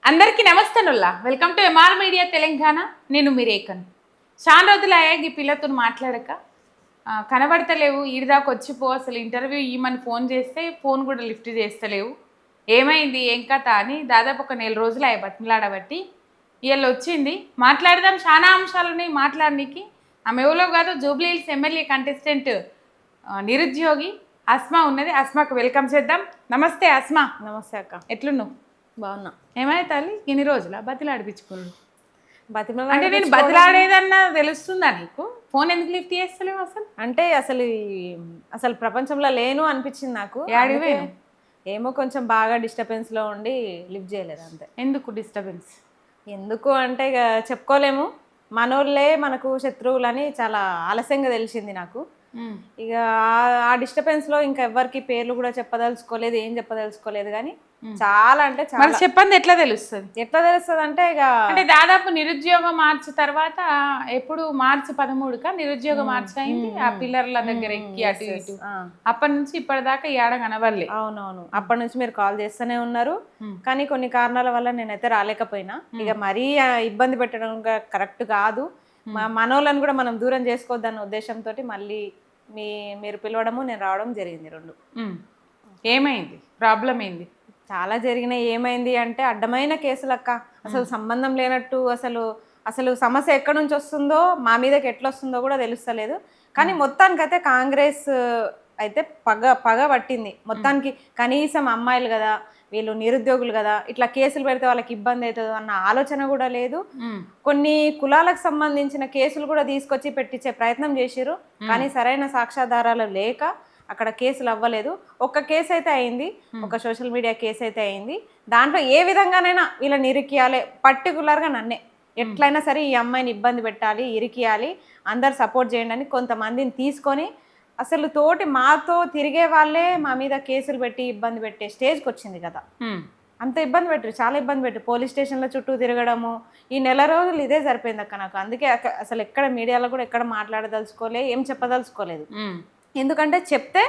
అందరికీ నమస్తేనుల్లా welcome to MR media Telangana. నేను మీ రేఖను. చాలా రోజులు అయ్యాక ఈ పిల్లతో మాట్లాడక కనబడతలేవు. ఈడిదాకా వచ్చిపో, అసలు ఇంటర్వ్యూ ఇవ్వమని ఫోన్ చేస్తే ఫోన్ కూడా లిఫ్ట్ చేస్తలేవు. ఏమైంది ఏం కథ అని దాదాపు ఒక 4 రోజులు అయ్యాయి బతిమలాడబట్టి. ఇవాళ వచ్చింది, మాట్లాడదాం. చాలా అంశాలు ఉన్నాయి మాట్లాడడానికి. ఆమె ఎవరో కాదు, జూబ్లీ హిల్స్ ఎమ్మెల్యే కంటెస్టెంట్ నిరుద్యోగి అస్మా ఉన్నది. అస్మాకు వెల్కమ్ చేద్దాం. నమస్తే అస్మా. నమస్తే అక్క. ఎట్లున్నావు? బాగున్నా. ఏమైనా తల్లి ఇన్ని రోజుల బతిలాడిపించుకున్నాడు? అంటే నేను బతిమలాడ బతిలాడేదన్నా తెలుస్తుందా నీకు? ఫోన్ ఎందుకు లిఫ్ట్ చేస్తలేవు అసలు? అంటే అసలు ప్రపంచంలో లేను అనిపించింది నాకు. యాడివే? ఏమో కొంచెం బాగా డిస్టర్బెన్స్ లో ఉండి లిఫ్ట్ చేయలేదు అంతే. ఎందుకు డిస్టర్బెన్స్? ఎందుకు అంటే ఇక చెప్పుకోలేము. మనోళ్ళే మనకు శత్రువులని చాలా ఆలస్యంగా తెలిసింది నాకు. ఇక ఆ డిస్టర్బెన్స్ లో ఇంకా ఎవరికి పేర్లు కూడా చెప్పదలుచుకోలేదు, ఏం చెప్పదలుచుకోలేదు. కానీ చాలా అంటే చాలా చెప్పండి. ఎట్లా తెలుస్తుంది అంటే ఇక అంటే దాదాపు నిరుద్యోగ మార్చి తర్వాత ఎప్పుడు మార్చి 13కా నిరుద్యోగ మార్చి అయింది. ఆ పిల్లర్ల దగ్గర ఎక్కి అటు ఇటు అప్పటి నుంచి ఇప్పటిదాకా ఏడ కనవల్లే. అవునవును, అప్పటి నుంచి మీరు కాల్ చేస్తూనే ఉన్నారు. కానీ కొన్ని కారణాల వల్ల నేనైతే రాలేకపోయినా. ఇక మరీ ఇబ్బంది పెట్టడం కరెక్ట్ కాదు. మనోళ్ళని కూడా మనం దూరం చేసుకోవద్దన్న ఉద్దేశంతో మళ్ళీ మీరు పిలవడము నేను రావడం జరిగింది. 2 ఏమైంది? ప్రాబ్లం ఏంది? చాలా జరిగినాయి. ఏమైంది అంటే అడ్డమైన కేసులక్క. అసలు సంబంధం లేనట్టు అసలు సమస్య ఎక్కడి నుంచి వస్తుందో, మా మీదకి ఎట్లా వస్తుందో కూడా తెలుస్తలేదు. కానీ మొత్తానికైతే కాంగ్రెస్ అయితే పగ పట్టింది మొత్తానికి. కనీసం అమ్మాయిలు కదా, వీళ్ళు నిరుద్యోగులు కదా, ఇట్లా కేసులు పెడితే వాళ్ళకి ఇబ్బంది అవుతుంది అన్న ఆలోచన కూడా లేదు. కొన్ని కులాలకు సంబంధించిన కేసులు కూడా తీసుకొచ్చి పెట్టించే ప్రయత్నం చేసిర్రు. కానీ సరైన సాక్ష్యాధారాలు లేక అక్కడ కేసులు అవ్వలేదు. ఒక్క కేసు అయితే అయింది, ఒక సోషల్ మీడియా కేసు అయితే అయింది. దాంట్లో ఏ విధంగానైనా వీళ్ళని ఇరికియాలి, పర్టికులర్గా నన్నే ఎట్లయినా సరే ఈ అమ్మాయిని ఇబ్బంది పెట్టాలి, ఇరికియాలి, అందరు సపోర్ట్ చేయండి అని కొంతమందిని తీసుకొని అసలు మాతో తిరిగే వాళ్ళే మా మీద కేసులు పెట్టి ఇబ్బంది పెట్టే స్టేజ్కి వచ్చింది కదా. అంత ఇబ్బంది పెట్టారు, చాలా ఇబ్బంది పెట్టారు. పోలీస్ స్టేషన్ల చుట్టూ తిరగడము ఈ 4 రోజులు ఇదే సరిపోయింది అక్క నాకు. అందుకే అసలు ఎక్కడ మీడియాలో కూడా ఎక్కడ మాట్లాడదలుచుకోలే, ఏం చెప్పదలుచుకోలేదు. ఎందుకంటే చెప్తే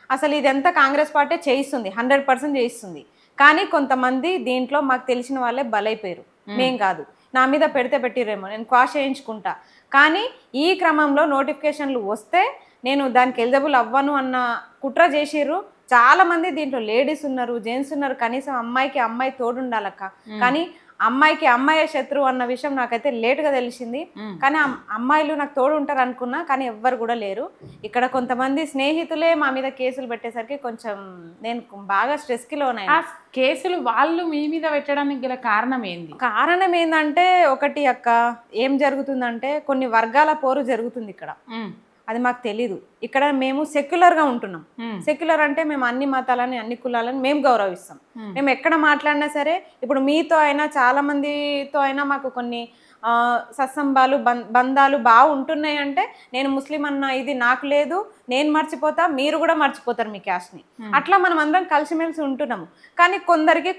అసలు ఇదంతా కాంగ్రెస్ పార్టీ చేయిస్తుంది, 100% చేయిస్తుంది. కానీ కొంతమంది దీంట్లో మాకు తెలిసిన వాళ్ళే బలైపోయారు. మేం కాదు, నా మీద పెడితే పెట్టిరేమో, నేను క్వాష్ చేయించుకుంటా. కానీ ఈ క్రమంలో నోటిఫికేషన్లు వస్తే నేను దానికి ఎలిజిబుల్ అవ్వను అన్న కుట్ర చేసిర్రు. చాలా మంది దీంట్లో లేడీస్ ఉన్నారు, జెంట్స్ ఉన్నారు. కనీసం అమ్మాయికి అమ్మాయి తోడుండాలక్క. కానీ అమ్మాయికి అమ్మాయే శత్రువు అన్న విషయం నాకైతే లేటుగా తెలిసింది. కానీ అమ్మాయిలు నాకు తోడు ఉంటారు అనుకున్నా, కానీ ఎవ్వరు కూడా లేరు. ఇక్కడ కొంతమంది స్నేహితులే మా మీద కేసులు పెట్టేసరికి కొంచెం నేను బాగా స్ట్రెస్కి లోనైనా. ఆ కేసులు వాళ్ళు మీ మీద పెట్టడానికి గల కారణం ఏంది? కారణం ఏంటంటే ఒకటి అక్క, ఏం జరుగుతుందంటే కొన్ని వర్గాల పోరు జరుగుతుంది ఇక్కడ. అది మాకు తెలీదు. ఇక్కడ మేము సెక్యులర్గా ఉంటున్నాం. సెక్యులర్ అంటే మేము అన్ని మతాలని, అన్ని కులాలని మేము గౌరవిస్తాం. మేము ఎక్కడ మాట్లాడినా సరే, ఇప్పుడు మీతో అయినా చాలా మందితో అయినా మాకు కొన్ని సత్సంబాలు బంధాలు బాగుంటున్నాయి. అంటే నేను ముస్లిం అన్న ఇది నాకు లేదు, నేను మర్చిపోతా, మీరు కూడా మర్చిపోతారు మీ క్యాస్ట్ని. అట్లా మనం అందరం కలిసిమెలిసి ఉంటున్నాము. కానీ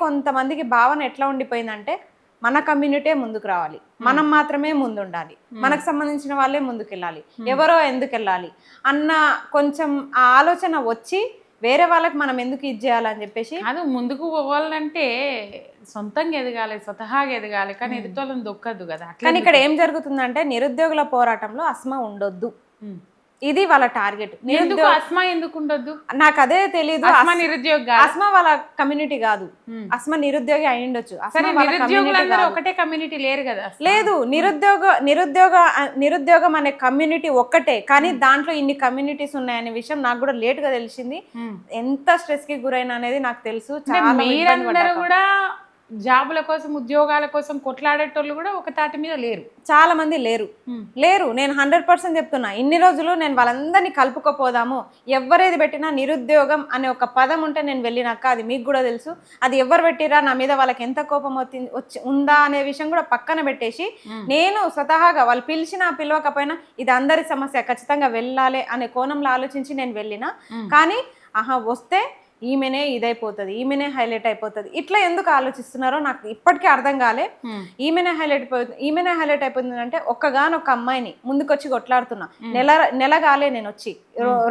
కొంతమందికి భావన ఎట్లా ఉండిపోయిందంటే మన కమ్యూనిటీ ముందుకు రావాలి, మనం మాత్రమే ముందుండాలి, మనకు సంబంధించిన వాళ్ళే ముందుకెళ్ళాలి, ఎవరో ఎందుకు వెళ్ళాలి అన్న కొంచెం ఆ ఆలోచన వచ్చి వేరే వాళ్ళకి మనం ఎందుకు ఇది చేయాలని చెప్పేసి. అది ముందుకు పోవాలంటే సొంతంగా ఎదగాలి, స్వతహాగా ఎదగాలి. కానీ ఎదుటోళ్ళని దొక్కద్దు కదా. కానీ ఇక్కడ ఏం జరుగుతుందంటే నిరుద్యోగుల పోరాటంలో అస్మా ఉండొద్దు, ఇది వాళ్ళ టార్గెట్. అస్మా ఎందుకు ఉండొద్దు నాకు అదే తెలీదు. అస్మా నిరుద్యోగి, అస్మా వాళ్ళ కమ్యూనిటీ కాదు. అస్మా నిరుద్యోగి అయ్యుండొచ్చు. ఒకటే కమ్యూనిటీ లేరు కదా. లేదు, నిరుద్యోగం అనే కమ్యూనిటీ ఒక్కటే. కానీ దాంట్లో ఇన్ని కమ్యూనిటీస్ ఉన్నాయనే విషయం నాకు కూడా లేట్ గా తెలిసింది. ఎంత స్ట్రెస్ కి గురైన అనేది నాకు తెలుసు. మీరందరూ కూడా జాబుల కోసం, ఉద్యోగాల కోసం కొట్లాడేటోళ్ళు కూడా ఒక తాటి మీద లేరు. చాలా మంది లేరు. నేను 100% చెప్తున్నా. ఇన్ని రోజులు నేను వాళ్ళందరినీ కలుపుకోపోదాము, ఎవరేది పెట్టినా నిరుద్యోగం అనే ఒక పదం ఉంటే నేను వెళ్ళినాక, అది మీకు కూడా తెలుసు. అది ఎవరు పెట్టిరా, నా మీద వాళ్ళకి ఎంత కోపం ఉందా అనే విషయం కూడా పక్కన పెట్టేసి, నేను స్వతహాగా వాళ్ళు పిలిచినా పిలవకపోయినా ఇది అందరి సమస్య, ఖచ్చితంగా వెళ్ళాలి అనే కోణంలో ఆలోచించి నేను వెళ్ళినా. కానీ వస్తే ఈమెనే ఇదైపోతుంది, ఈమెనే హైలైట్ అయిపోతుంది, ఇట్లా ఎందుకు ఆలోచిస్తున్నారో నాకు ఇప్పటికీ అర్థం కాలే. ఈమెనే హైలైట్ అయిపోతుంది అంటే ఒక్కగానొక్క అమ్మాయిని ముందుకొచ్చి కొట్లాడుతున్నా. నెల కాలే నేను వచ్చి,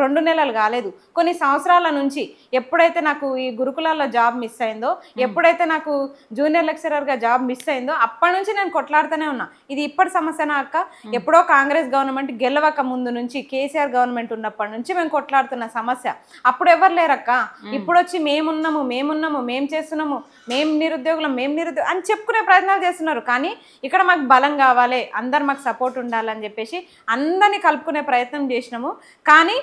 2 నెలలు కాలేదు, కొన్ని సంవత్సరాల నుంచి ఎప్పుడైతే నాకు ఈ గురుకులాల్లో జాబ్ మిస్ అయిందో, ఎప్పుడైతే నాకు జూనియర్ లెక్చరర్గా జాబ్ మిస్ అయిందో అప్పటి నుంచి నేను కొట్లాడుతూనే ఉన్నా. ఇది ఇప్పటి సమస్యనా అక్క? ఎప్పుడో కాంగ్రెస్ గవర్నమెంట్ గెలవక ముందు నుంచి, కేసీఆర్ గవర్నమెంట్ ఉన్నప్పటి నుంచి మేము కొట్లాడుతున్న సమస్య. అప్పుడు ఎవరు లేరక్క. ఇప్పుడు వచ్చి మేమున్నాము, మేము చేస్తున్నాము, మేము నిరుద్యోగులం అని చెప్పుకునే ప్రయత్నాలు చేస్తున్నారు. కానీ ఇక్కడ మాకు బలం కావాలి, అందరు మాకు సపోర్ట్ ఉండాలని చెప్పేసి అందరినీ కలుపుకునే ప్రయత్నం చేసినాము. కానీ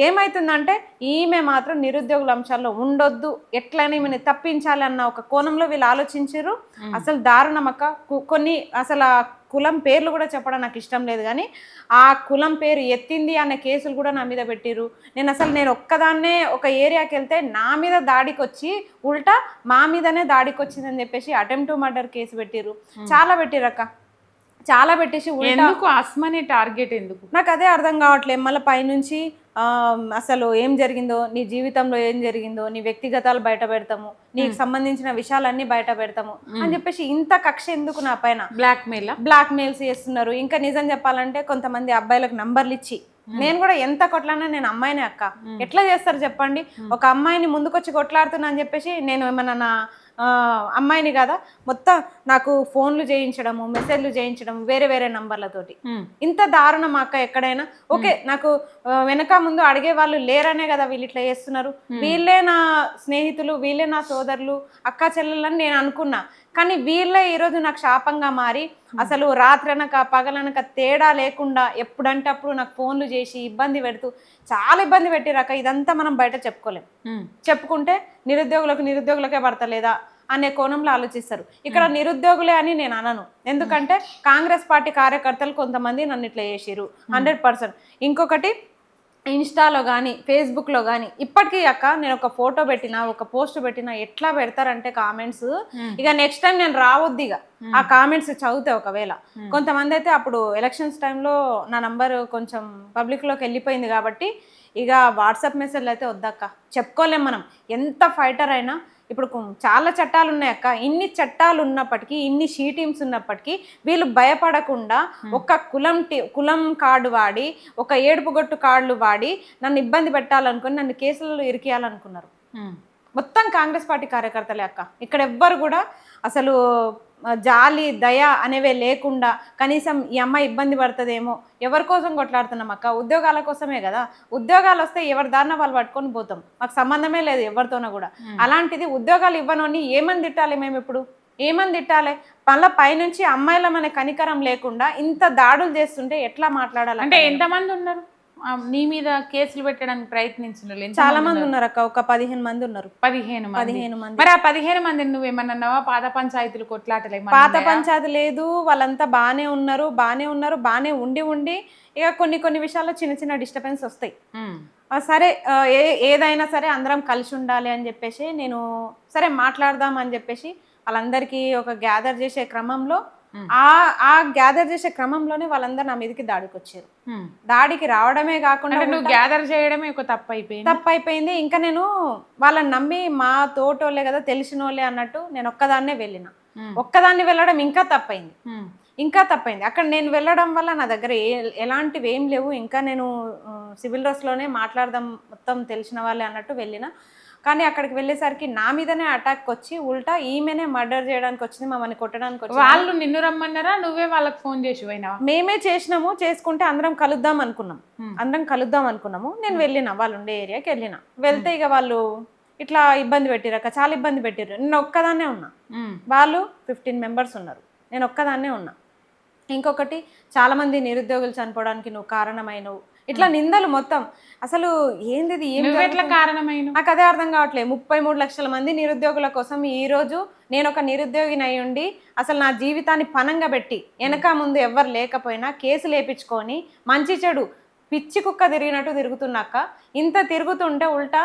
ఏమైతుందంటే ఈమె మాత్రం నిరుద్యోగుల అంశాల్లో ఉండొద్దు, ఎట్లయినా ఈమెను తప్పించాలి అన్న ఒక కోణంలో వీళ్ళు ఆలోచించారు. అసలు దారుణమక్క. కొన్ని అసలు ఆ కులం పేర్లు కూడా చెప్పడం నాకు ఇష్టం లేదు, కానీ ఆ కులం పేరు ఎత్తింది అనే కేసులు కూడా నా మీద పెట్టిరు. నేను ఒక్కదాన్నే ఒక ఏరియాకి వెళ్తే నా మీద దాడికి వచ్చి ఉల్టా మా మీదనే దాడికి వచ్చిందని చెప్పేసి అటెంప్ట్ టు మర్డర్ కేసు పెట్టిరు. చాలా పెట్టిరక్క, చాలా పెట్టేసి ఎందుకు అస్మనే టార్గెట్ ఎందుకు నాకు అదే అర్థం కావట్లేదు. మళ్ళీ పైనుంచి అసలు ఏం జరిగిందో, నీ జీవితంలో ఏం జరిగిందో, నీ వ్యక్తిగతాలు బయట పెడతాము, నీకు సంబంధించిన విషయాలన్నీ బయట పెడతాము అని చెప్పేసి ఇంత కక్ష ఎందుకు నా పైన? బ్లాక్ మెయిల్స్ చేస్తున్నారు. ఇంకా నిజం చెప్పాలంటే కొంతమంది అబ్బాయిలకు నంబర్లు ఇచ్చి, నేను కూడా ఎంత కొట్లాడినా నేను అమ్మాయినే అక్క, ఎట్లా చేస్తారు చెప్పండి? ఒక అమ్మాయిని ముందుకొచ్చి కొట్లాడుతున్నా అని చెప్పేసి నేను ఏమన్నా నా అమ్మాయిని కదా, మొత్తం నాకు ఫోన్లు చేయించడము, మెసేజ్లు చేయించడం వేరే వేరే నంబర్లతోటి. ఇంత దారుణం అక్క ఎక్కడైనా? ఓకే, నాకు వెనక ముందు అడిగే వాళ్ళు లేరనే కదా వీళ్ళు ఇట్లా చేస్తున్నారు. వీళ్ళే నా స్నేహితులు, వీళ్ళే నా సోదరులు, అక్క చెల్లెలని నేను అనుకున్నా. కానీ వీళ్ళే ఈరోజు నాకు శాపంగా మారి అసలు రాత్రనక పగలనక తేడా లేకుండా ఎప్పుడంటే అప్పుడు నాకు ఫోన్లు చేసి ఇబ్బంది పెడుతూ చాలా ఇబ్బంది పెట్టిరాక. ఇదంతా మనం బయట చెప్పుకోలేం. చెప్పుకుంటే నిరుద్యోగులకే పడతలేదా అనే కోణంలో ఆలోచిస్తారు. ఇక్కడ నిరుద్యోగులే అని నేను అనను, ఎందుకంటే కాంగ్రెస్ పార్టీ కార్యకర్తలు కొంతమంది నన్ను ఇట్లా చేసిరు 100%. ఇంకొకటి ఇన్స్టాలో కానీ ఫేస్బుక్లో కానీ ఇప్పటికీ అక్క నేను ఒక ఫోటో పెట్టినా, ఒక పోస్ట్ పెట్టినా ఎట్లా పెడతారంటే కామెంట్స్, ఇక నెక్స్ట్ టైం నేను రావద్దు ఇక ఆ కామెంట్స్ చదివితే. ఒకవేళ కొంతమంది అయితే అప్పుడు ఎలక్షన్స్ టైంలో నా నంబర్ కొంచెం పబ్లిక్లోకి వెళ్ళిపోయింది కాబట్టి ఇక వాట్సాప్ మెసేజ్లు అయితే వద్దక్క, చెప్పుకోలేం మనం ఎంత ఫైటర్ అయినా. ఇప్పుడు చాలా చట్టాలు ఉన్నాయి అక్క. ఇన్ని చట్టాలు ఉన్నప్పటికీ, ఇన్ని షీ టీమ్స్ ఉన్నప్పటికీ వీళ్ళు భయపడకుండా ఒక కులం కార్డు వాడి, ఒక ఏడుపుగొట్టు కార్డులు వాడి నన్ను ఇబ్బంది పెట్టాలనుకుని నన్ను కేసులలో ఇరికియాలనుకున్నారు. మొత్తం కాంగ్రెస్ పార్టీ కార్యకర్తలే అక్క. ఇక్కడ ఎవ్వరు కూడా అసలు జాలి దయ అనేవే లేకుండా కనీసం ఈ అమ్మాయి ఇబ్బంది పడుతుందేమో, ఎవరి కోసం కొట్లాడుతున్నాం అక్క? ఉద్యోగాల కోసమే కదా. ఉద్యోగాలు వస్తే ఎవరి దారిన వాళ్ళు పట్టుకొని పోతాం, మాకు సంబంధమే లేదు ఎవరితోనో కూడా. అలాంటిది ఉద్యోగాలు ఇవ్వనని ఏమని తిట్టాలి మేము? ఇప్పుడు ఏమని తిట్టాలి? మళ్ళీ పైనుంచి అమ్మాయిల మన కనికరం లేకుండా ఇంత దాడులు చేస్తుంటే ఎట్లా మాట్లాడాలి? అంటే ఎంతమంది ఉన్నారు నీ మీద కేసులు పెట్టడానికి ప్రయత్నించిన? చాలా మంది ఉన్నారు అక్క, ఒక 15 మంది ఉన్నారు. 15 మంది. మరి ఆ 15 మంది నువ్వేమన్నావా పాత పంచాయతీలు కొట్లాటలే? పాత పంచాయతీ లేదు, వాళ్ళంతా బాగానే ఉన్నారు, బాగానే ఉండి ఇక కొన్ని విషయాల్లో చిన్న చిన్న డిస్టర్బెన్స్ వస్తాయి. సరే, ఏదైనా సరే అందరం కలిసి ఉండాలి అని చెప్పేసి నేను సరే మాట్లాడదాం అని చెప్పేసి వాళ్ళందరికీ ఒక గ్యాదర్ చేసే క్రమంలో ఆ గ్యాదర్ చేసే క్రమంలోనే వాళ్ళందరూ నా మీదకి దాడికి వచ్చారు. దాడికి రావడమే కాకుండా నువ్వు గ్యాదర్ చేయడమే ఒక తప్పైపోయింది. ఇంకా నేను వాళ్ళని నమ్మి మా తోటోళ్ళే కదా, తెలిసిన వాళ్ళే అన్నట్టు నేను ఒక్కదాన్నే ఒక్కదాన్ని వెళ్ళడం ఇంకా తప్పైంది. అక్కడ నేను వెళ్ళడం వల్ల నా దగ్గర ఎలాంటివి ఏం లేవు. ఇంకా నేను సివిల్ డ్రెస్లోనే మాట్లాడదాం, మొత్తం తెలిసిన వాళ్ళే అన్నట్టు వెళ్ళిన. కానీ అక్కడికి వెళ్ళేసరికి నా మీదనే అటాక్ వచ్చి ఉల్టా ఈమెనే మర్డర్ చేయడానికి వచ్చింది, మమ్మల్ని కొట్టడానికి వచ్చింది. వాళ్ళు నిన్ను రమ్మన్నారా? నువ్వే వాళ్ళకి ఫోన్ చేసి పోయినావా? మేమే చేసినాము. చేసుకుంటే అందరం కలుద్దాం అనుకున్నాము. నేను వెళ్ళిన వాళ్ళు ఉండే ఏరియాకి వెళ్తే ఇక వాళ్ళు ఇట్లా ఇబ్బంది పెట్టిరాక చాలా ఇబ్బంది పెట్టిర్రు. నేను ఒక్కదాన్నే ఉన్నా, వాళ్ళు 15 మెంబర్స్ ఉన్నారు, నేను ఒక్కదాన్నే ఉన్నా. ఇంకొకటి చాలా మంది నిరుద్యోగులు చనిపోవడానికి నువ్వు కారణమైనవు, ఇట్లా నిందలు మొత్తం. అసలు ఏంది ఎట్లా కారణమైన? నాకు అదే అర్థం కావట్లేదు. 33 లక్షల మంది నిరుద్యోగుల కోసం ఈరోజు నేను ఒక నిరుద్యోగిని అయి ఉండి అసలు నా జీవితాన్ని పనంగా పెట్టి వెనక ముందు ఎవ్వరు లేకపోయినా కేసులు వేయించుకొని మంచి చెడు పిచ్చి కుక్క తిరిగినట్టు తిరుగుతున్నాక, ఇంత తిరుగుతుంటే ఉల్టా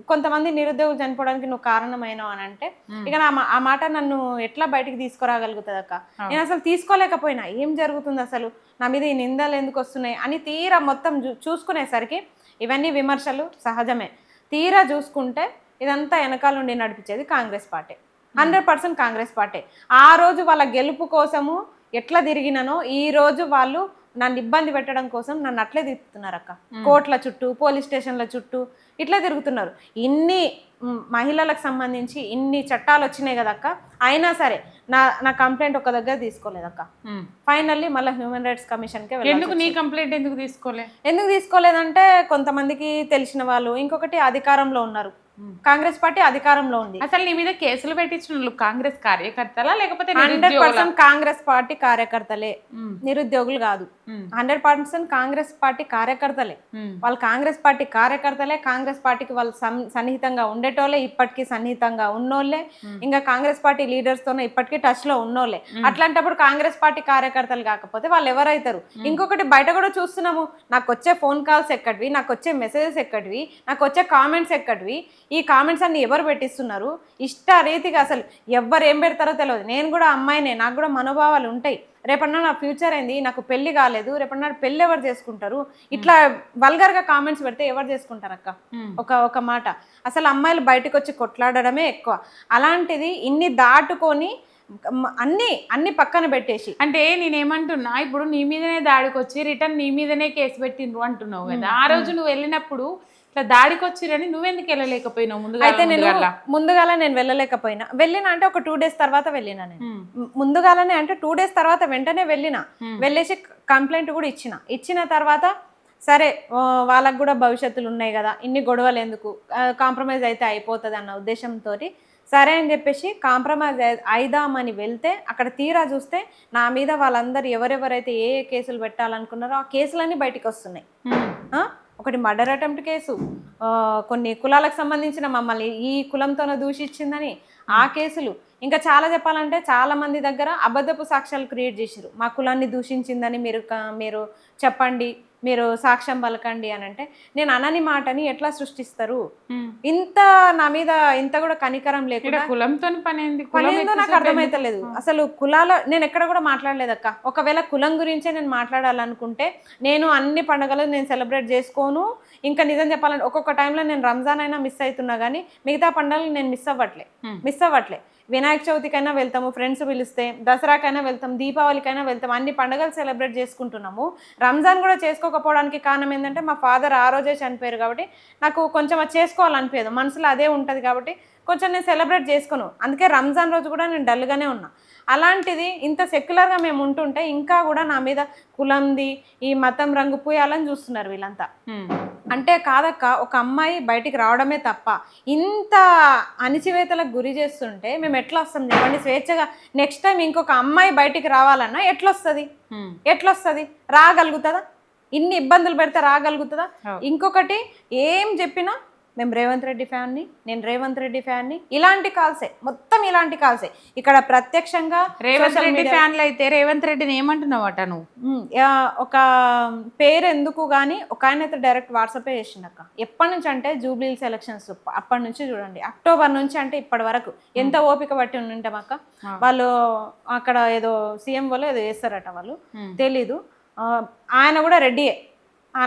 కొంతమంది నిరుద్యోగులు చనిపోవడానికి నువ్వు కారణమైనావు అని అంటే ఇక ఆ మాట నన్ను ఎట్లా బయటికి తీసుకురాగలుగుతుంది అక్క? నేను అసలు తీసుకోలేకపోయినా. ఏం జరుగుతుంది అసలు, నా మీద ఈ నిందలు ఎందుకు వస్తున్నాయి అని తీరా మొత్తం చూసుకునేసరికి ఇవన్నీ విమర్శలు సహజమే. తీరా చూసుకుంటే ఇదంతా వెనకాల నుండి నడిపించేది కాంగ్రెస్ పార్టీ, 100% కాంగ్రెస్ పార్టీ. ఆ రోజు వాళ్ళ గెలుపు కోసము ఎట్లా తిరిగినానో ఈ రోజు వాళ్ళు నన్ను ఇబ్బంది పెట్టడం కోసం నన్ను అట్లే తిరుగుతున్నారు అక్క. కోర్టుల చుట్టూ, పోలీస్ స్టేషన్ల చుట్టూ ఇట్లా తిరుగుతున్నారు. ఇన్ని మహిళలకు సంబంధించి ఇన్ని చట్టాలు వచ్చినాయి కదక్క, అయినా సరే నా కంప్లైంట్ ఒక దగ్గర తీసుకోలేదక్క. ఫైనల్లీ మళ్ళీ హ్యూమన్ రైట్స్ కమిషన్కే వెళ్ళాలి. ఎందుకు నీ కంప్లైంట్ ఎందుకు తీసుకోలేదంటే కొంతమందికి తెలిసిన వాళ్ళు, ఇంకొకటి అధికారంలో ఉన్నారు, కాంగ్రెస్ పార్టీ అధికారంలో ఉంది. అసలు నీ మీద కేసులు పెట్టించిన కాంగ్రెస్ కార్యకర్తలా లేకపోతే 100% కాంగ్రెస్ పార్టీ కార్యకర్తలే, నిరుద్యోగులు కాదు. 100% కాంగ్రెస్ పార్టీ కార్యకర్తలే. వాళ్ళు కాంగ్రెస్ పార్టీ కార్యకర్తలే, కాంగ్రెస్ పార్టీకి వాళ్ళు సన్నిహితంగా ఉండేటోళ్ళే, ఇప్పటికీ సన్నిహితంగా ఉన్నోళ్ళే, ఇంకా కాంగ్రెస్ పార్టీ లీడర్స్ తోనే ఇప్పటికీ టచ్ లో ఉన్నోళ్ళే. అట్లాంటప్పుడు కాంగ్రెస్ పార్టీ కార్యకర్తలు కాకపోతే వాళ్ళు ఎవరైతారు? ఇంకొకటి బయట కూడా చూస్తున్నాము, నాకు వచ్చే ఫోన్ కాల్స్ ఎక్కడివి, నాకు వచ్చే మెసేజెస్ ఎక్కడివి, నాకు వచ్చే కామెంట్స్ ఎక్కడివి, ఈ కామెంట్స్ అన్ని ఎవరు పెట్టిస్తున్నారు? ఇష్ట రీతిగా అసలు ఎవరు ఏం పెడతారో తెలియదు. నేను కూడా అమ్మాయినే, నాకు కూడా మనోభావాలు ఉంటాయి. రేపన్నా నా ఫ్యూచర్ ఏంది, నాకు పెళ్లి కాలేదు, రేపన్నా పెళ్లి ఎవరు చేసుకుంటారు? ఇట్లా వల్గర్గా కామెంట్స్ పెడితే ఎవరు చేసుకుంటారు అక్క? ఒక మాట, అసలు అమ్మాయిలు బయటకు వచ్చి కొట్లాడడమే ఎక్కువ. అలాంటిది ఇన్ని దాటుకొని అన్ని పక్కన పెట్టేసి, అంటే నేనేమంటున్నా, ఇప్పుడు నీ మీదనే దాడికి వచ్చి రిటర్న్ నీ మీదనే కేసు పెట్టిండ్రు అంటున్నావు కదా. ఆ రోజు నువ్వు వెళ్ళినప్పుడు ఇట్లా దాడికి వచ్చిరని నువ్వెందుకు వెళ్ళలేకపోయినావు? అయితే ముందుగాల నేను వెళ్ళలేకపోయినా, వెళ్ళినా అంటే ఒక 2 days తర్వాత వెళ్ళినా. నేను ముందుగాలనే అంటే 2 days తర్వాత వెంటనే వెళ్ళేసి కంప్లైంట్ కూడా ఇచ్చిన తర్వాత సరే వాళ్ళకు కూడా భవిష్యత్తులు ఉన్నాయి కదా, ఇన్ని గొడవలు ఎందుకు, కాంప్రమైజ్ అయితే అయిపోతుంది అన్న ఉద్దేశంతో సరే అని చెప్పేసి కాంప్రమైజ్ అయిదామని వెళ్తే అక్కడ తీరా చూస్తే నా మీద వాళ్ళందరూ ఎవరెవరైతే ఏ కేసులు పెట్టాలనుకున్నారో ఆ కేసులన్నీ బయటికి వస్తున్నాయి. ఒకటి మర్డర్ అటెంప్ట్ కేసు, కొన్ని కులాలకు సంబంధించిన మమ్మల్ని ఈ కులంతోనే దూషించిందని ఆ కేసులు, ఇంకా చాలా చెప్పాలంటే చాలా మంది దగ్గర అబద్ధపు సాక్ష్యాలు క్రియేట్ చేశారు. మా కులాన్ని దూషించిందని మీరు చెప్పండి, మీరు సాక్ష్యం పలకండి అని అంటే నేను అనని మాటని ఎట్లా సృష్టిస్తారు? ఇంత నా మీద ఇంత కూడా కనికరం లేకుండా కులంతో పని ఏందో నాకు అర్థమైతలేదు. అసలు కులాల నేను ఎక్కడ కూడా మాట్లాడలేదక్క. ఒకవేళ కులం గురించే నేను మాట్లాడాలనుకుంటే నేను అన్ని పండుగలు నేను సెలబ్రేట్ చేసుకోను. ఇంకా నిజం చెప్పాలంటే ఒక్కొక్క టైంలో నేను రంజాన్ అయినా మిస్ అవుతున్నా కానీ మిగతా పండుగలు నేను మిస్ అవ్వట్లే. వినాయక చవితికైనా వెళ్తాము, ఫ్రెండ్స్ పిలిస్తే, దసరాకైనా వెళ్తాం, దీపావళికైనా వెళ్తాం, అన్ని పండుగలు సెలబ్రేట్ చేసుకుంటున్నాము. రంజాన్ కూడా చేసుకోకపోవడానికి కారణం ఏంటంటే మా ఫాదర్ ఆ రోజే చనిపోయారు కాబట్టి నాకు కొంచెం అది చేసుకోవాలనిపించదు, మనసులో అదే ఉంటుంది కాబట్టి కొంచెం నేను సెలబ్రేట్ చేసుకోను. అందుకే రంజాన్ రోజు కూడా నేను డల్గానే ఉన్నా. అలాంటిది ఇంత సెక్యులర్గా మేము ఉంటుంటే ఇంకా కూడా నా మీద కులంది ఈ మతం రంగు పూయాలని చూస్తున్నారు వీళ్ళంతా. అంటే కాదక్క, ఒక అమ్మాయి బయటికి రావడమే తప్ప ఇంత అణిచివేతలకు గురి చేస్తుంటే మేము ఎట్లా వస్తాం చెప్పండి స్వేచ్ఛగా? నెక్స్ట్ టైం ఇంకొక అమ్మాయి బయటికి రావాలన్నా ఎట్లొస్తుంది? రాగలుగుతుందా? ఇన్ని ఇబ్బందులు పెడితే రాగలుగుతుందా? ఇంకొకటి ఏం చెప్పినా మేము రేవంత్ రెడ్డి ఫ్యాన్ని, నేను రేవంత్ రెడ్డి ఫ్యాన్ని, ఇలాంటి కాల్సే, మొత్తం ఇలాంటి కాల్సే. ఇక్కడ ప్రత్యక్షంగా రేవంత్ రెడ్డి ఫ్యాన్లు అయితే రేవంత్ రెడ్డిని ఏమంటున్నావట నువ్వు? ఒక పేరు ఎందుకు కానీ ఒక ఆయన అయితే డైరెక్ట్ వాట్సాపే చేసిండక్క. ఎప్పటి నుంచి అంటే జూబ్లీహిల్స్ ఎలక్షన్స్ అప్పటి నుంచి చూడండి, అక్టోబర్ నుంచి అంటే ఇప్పటి వరకు ఎంత ఓపిక పట్టి ఉంటాం అక్క. వాళ్ళు అక్కడ ఏదో సీఎం వాళ్ళు ఏదో చేస్తారట, వాళ్ళు తెలీదు. ఆయన కూడా రెడ్డియే,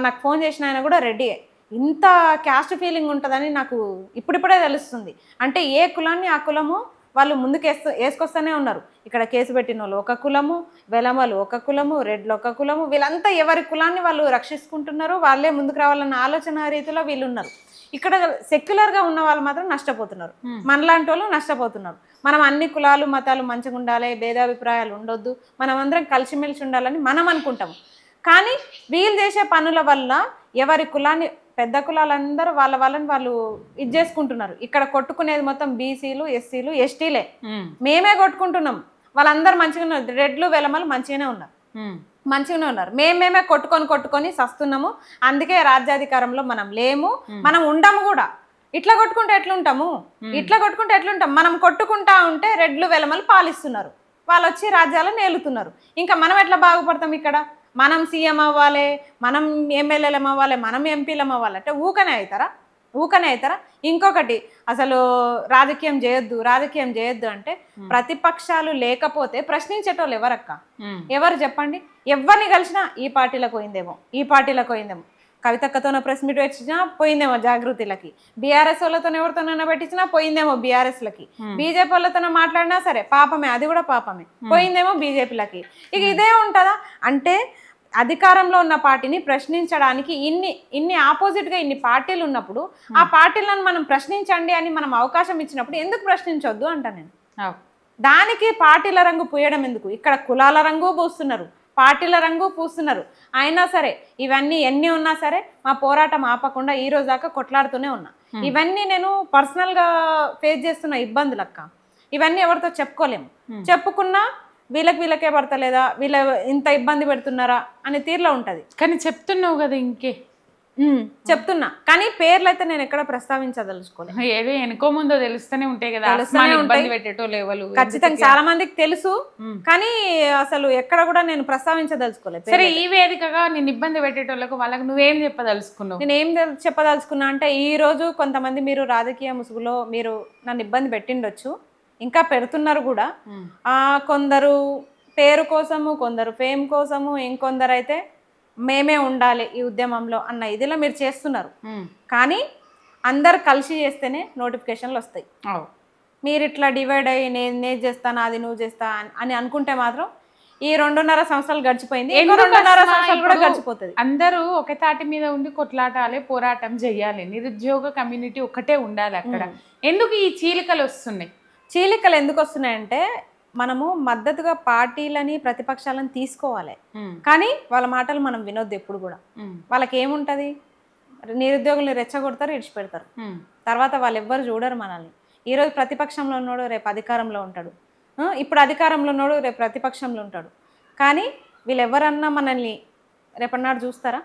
నాకు ఫోన్ చేసిన ఆయన కూడా రెడ్డియే. ఇంత క్యాస్ట్ ఫీలింగ్ ఉంటుందని నాకు ఇప్పుడిప్పుడే తెలుస్తుంది. అంటే ఏ కులాన్ని ఆ కులము వాళ్ళు ముందుకు వేసుకొస్తూనే ఉన్నారు. ఇక్కడ కేసు పెట్టిన వాళ్ళు ఒక కులము, వెలమలు ఒక కులము, రెడ్లు ఒక కులము, వీళ్ళంతా ఎవరి కులాన్ని వాళ్ళు రక్షించుకుంటున్నారు, వాళ్ళే ముందుకు రావాలన్న ఆలోచన రీతిలో వీళ్ళు ఉన్నారు. ఇక్కడ సెక్యులర్గా ఉన్న వాళ్ళు మాత్రం నష్టపోతున్నారు, మనలాంటి వాళ్ళు నష్టపోతున్నారు. మనం అన్ని కులాలు మతాలు మంచిగా ఉండాలి, భేదాభిప్రాయాలు ఉండొద్దు, మనం అందరం కలిసిమెలిసి ఉండాలని మనం అనుకుంటాము. కానీ వీళ్ళు చేసే పనుల వల్ల ఎవరి కులాన్ని, పెద్ద కులాలందరూ వాళ్ళని వాళ్ళు ఇది చేసుకుంటున్నారు. ఇక్కడ కొట్టుకునేది మొత్తం బీసీలు, ఎస్సీలు, ఎస్టీలే. మేమే కొట్టుకుంటున్నాం, వాళ్ళందరూ మంచిగా ఉన్నారు. రెడ్లు వెలమలు మంచిగానే ఉన్నారు. మేమే కొట్టుకొని సస్తున్నాము. అందుకే రాజ్యాధికారంలో మనం లేము, మనం ఉండము కూడా. ఇట్లా కొట్టుకుంటే ఎట్లుంటాం? మనం కొట్టుకుంటా ఉంటే రెడ్లు వెలమలు పాలిస్తున్నారు, వాళ్ళు వచ్చి రాజ్యాలను ఏలుతున్నారు. ఇంకా మనం ఎట్లా బాగుపడతాం? ఇక్కడ మనం సీఎం అవ్వాలి, మనం ఎమ్మెల్యేలం అవ్వాలి, మనం ఎంపీలం అవ్వాలి అంటే ఊకనే అవుతారా? ఇంకొకటి, అసలు రాజకీయం చేయొద్దు అంటే ప్రతిపక్షాలు లేకపోతే ప్రశ్నించేటోళ్ళు ఎవరక్క? ఎవరు చెప్పండి? ఎవరిని కలిసినా ఈ పార్టీలకు పోయిందేమో. కవితక్కతోనే ప్రెస్ మీట్ పెట్టించినా పోయిందేమో జాగృతిలకి, బీఆర్ఎస్ వాళ్ళతో ఎవరితోనైనా పెట్టించినా పోయిందేమో బీఆర్ఎస్లకి, బీజేపీ వాళ్ళతో మాట్లాడినా సరే పాపమే, అది కూడా పాపమే, పోయిందేమో బీజేపీలకి. ఇక ఇదే ఉంటుందా అంటే అధికారంలో ఉన్న పార్టీని ప్రశ్నించడానికి ఇన్ని ఆపోజిట్గా ఇన్ని పార్టీలు ఉన్నప్పుడు ఆ పార్టీలను మనం ప్రశ్నించండి అని మనం అవకాశం ఇచ్చినప్పుడు ఎందుకు ప్రశ్నించొద్దు అంట నేను. దానికి పార్టీల రంగు పూయడం ఎందుకు? ఇక్కడ కులాల రంగు పూస్తున్నారు, పార్టీల రంగు పూస్తున్నారు. అయినా సరే ఇవన్నీ ఎన్ని ఉన్నా సరే మా పోరాటం ఆపకుండా ఈ రోజు దాకా కొట్లాడుతూనే ఉన్నా. ఇవన్నీ నేను పర్సనల్గా ఫేస్ చేస్తున్న ఇబ్బందులు అక్క. ఇవన్నీ ఎవరితో చెప్పుకోలేము. చెప్పుకున్నా వీళ్ళకే పడతలేదా, వీళ్ళ ఇంత ఇబ్బంది పెడుతున్నారా అనే తీరులో ఉంటుంది. కానీ చెప్తున్నావు కదా ఇంకే చెప్తున్నా, కానీ పేర్లు అయితే నేను ఎక్కడ ప్రస్తావించదలుచుకోలేదు. ఏదో ఎనుకో ముందో తెలుస్తూనే ఉంటాయి కదా, పెట్టేటోళ్ళు ఖచ్చితంగా చాలా మందికి తెలుసు, కానీ అసలు ఎక్కడ కూడా నేను ప్రస్తావించదలుచుకోలేదు. సరే, ఈ వేదికగా నేను ఇబ్బంది పెట్టేటోళ్ళకు వాళ్ళకి నువ్వేం చెప్పదలుచుకున్నావు? నేను ఏం చెప్పదలుచుకున్నా అంటే ఈ రోజు కొంతమంది మీరు రాజకీయ ముసుగులో మీరు నన్ను ఇబ్బంది పెట్టిండొచ్చు, ఇంకా పెడుతున్నారు కూడా. కొందరు పేరు కోసము, కొందరు ఫేమ్ కోసము, ఇంకొందరు అయితే మేమే ఉండాలి ఈ ఉద్యమంలో అన్న ఇదిలో మీరు చేస్తున్నారు. కానీ అందరు కలిసి చేస్తేనే నోటిఫికేషన్లు వస్తాయి. మీరు ఇట్లా డివైడ్ అయ్యి నేను చేస్తాను, అది నువ్వు చేస్తా అని అనుకుంటే మాత్రం ఈ 2.5 సంవత్సరాలు గడిచిపోయింది, 2.5 సంవత్సరాలు కూడా గడిచిపోతుంది. అందరూ ఒక తాటి మీద ఉండి కొట్లాటాలి, పోరాటం చెయ్యాలి. నిరుద్యోగ కమ్యూనిటీ ఒకటే ఉండాలి అక్కడ. ఎందుకు ఈ చీలికలు వస్తున్నాయి? చీలికలు ఎందుకు వస్తున్నాయంటే మనము మద్దతుగా పార్టీలని ప్రతిపక్షాలను తీసుకోవాలి, కానీ వాళ్ళ మాటలు మనం వినొద్దు ఎప్పుడు కూడా. వాళ్ళకి ఏముంటుంది, నిరుద్యోగుల్ని రెచ్చగొడతారు, ఇడిచిపెడతారు, తర్వాత వాళ్ళు ఎవ్వరు చూడరు మనల్ని. ఈరోజు ప్రతిపక్షంలో ఉన్నాడు, రేపు అధికారంలో ఉంటాడు, ఇప్పుడు అధికారంలో ఉన్నాడు, రేపు ప్రతిపక్షంలో ఉంటాడు. కానీ వీళ్ళు ఎవరన్నా మనల్ని రేపన్నాడు చూస్తారా?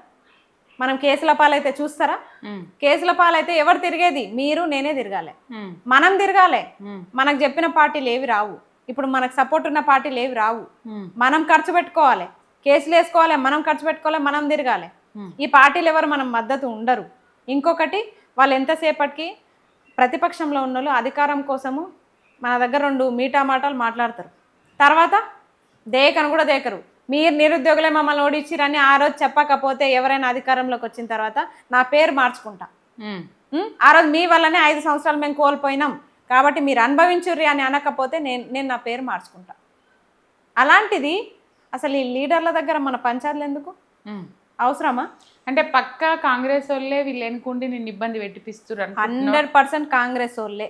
మనం కేసుల పాలైతే చూస్తారా? కేసుల పాలైతే ఎవరు తిరిగేది? మీరు నేనే తిరగాలి, మనం తిరగాలి. మనకు చెప్పిన పార్టీలు ఏవి రావు, ఇప్పుడు మనకు సపోర్ట్ ఉన్న పార్టీలు ఏవి రావు. మనం ఖర్చు పెట్టుకోవాలి, కేసులు వేసుకోవాలి, మనం ఖర్చు పెట్టుకోవాలి, మనం తిరగాలి. ఈ పార్టీలు ఎవరు మనం మద్దతు ఉండరు. ఇంకొకటి, వాళ్ళు ఎంతసేపటికి ప్రతిపక్షంలో ఉన్న వాళ్ళు అధికారం కోసము మన దగ్గర 2 మీటా మాటలు మాట్లాడతారు, తర్వాత దేకను కూడా దేకరు. మీరు నిరుద్యోగులే మమ్మల్ని ఓడించిరని ఆ రోజు చెప్పకపోతే ఎవరైనా అధికారంలోకి వచ్చిన తర్వాత నా పేరు మార్చుకుంటా. ఆ రోజు మీ వల్లనే 5 సంవత్సరాలు మేము కోల్పోయినాం కాబట్టి మీరు అనుభవించుర్రి అని అనకపోతే నేను నా పేరు మార్చుకుంటా. అలాంటిది అసలు ఈ లీడర్ల దగ్గర మన పంచాయతీలు ఎందుకు అవసరమా? అంటే పక్కా కాంగ్రెస్ వాళ్ళే వీళ్ళు ఎన్నుకుంటే నిన్ను ఇబ్బంది పెట్టిపిస్తున్నారు. 100% కాంగ్రెస్ వాళ్ళే,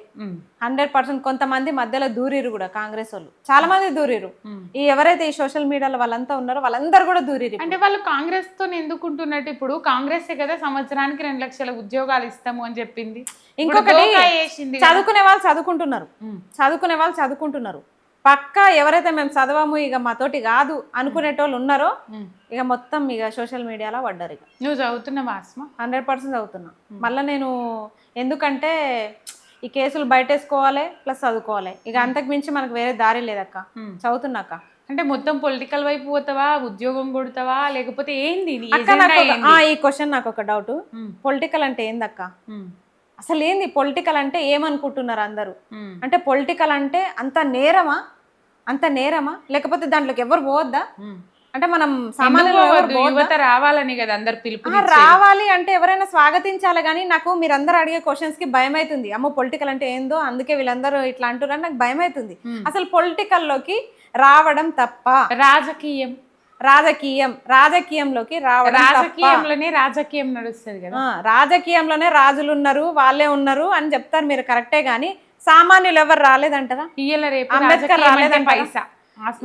100%. కొంతమంది మధ్యలో దూరిరు కూడా, కాంగ్రెస్ వాళ్ళు చాలా మంది దూరిరు. ఈ ఎవరైతే ఈ సోషల్ మీడియాలో వాళ్ళంతా ఉన్నారో వాళ్ళందరూ కూడా దూరిరు. అంటే వాళ్ళు కాంగ్రెస్ తో ఎందుకుంటున్నట్టు? ఇప్పుడు కాంగ్రెస్ కదా సంవత్సరానికి 2 లక్షల ఉద్యోగాలు ఇస్తాము అని చెప్పింది. ఇంకొకటి, చదువుకునే వాళ్ళు చదువుకుంటున్నారు. పక్కా ఎవరైతే మేము చదవము, ఇక మాతోటి కాదు అనుకునేటోళ్ళు ఉన్నారో ఇక మొత్తం ఇక సోషల్ మీడియాలో పడ్డారు. ఇక నువ్వు చదువుతున్నావా ఆస్మా? 100% చదువుతున్నా. మళ్ళీ నేను ఎందుకంటే ఈ కేసులు బయటేసుకోవాలి ప్లస్ చదువుకోవాలి, ఇక అంతకు మించి మనకు వేరే దారి లేదక్క. చదువుతున్నాక అంటే మొత్తం పొలిటికల్ వైపు పోతావా, ఉద్యోగం కొడతావా, లేకపోతే ఏంది? ఈ క్వశ్చన్ నాకు ఒక డౌట్. పొలిటికల్ అంటే ఏందక్క? అసలు ఏంది పొలిటికల్ అంటే? ఏమనుకుంటున్నారు అందరూ? అంటే పొలిటికల్ అంటే అంత నేరమా లేకపోతే దాంట్లోకి ఎవరు పోవద్దా? అంటే మనం యువత రావాలని కదా అందరు పిలుపు. రావాలి అంటే ఎవరైనా స్వాగతించాలి. కానీ నాకు మీరందరూ అడిగే క్వశ్చన్స్ కి భయం అవుతుంది. అమ్మో పొలిటికల్ అంటే ఏందో, అందుకే వీళ్ళందరూ ఇట్లా అంటున్నారు, నాకు భయం అవుతుంది. అసలు పొలిటికల్లోకి రావడం తప్ప? రాజకీయంలోకి రావడం, రాజకీయం నడుస్తుంది కదా, రాజకీయంలోనే రాజులు ఉన్నారు, వాళ్ళే ఉన్నారు అని చెప్తారు మీరు, కరెక్టే. కానీ సామాన్యులు ఎవరు రాలేదంటారా? అంబేద్కర్ రాలేదంట. పైసా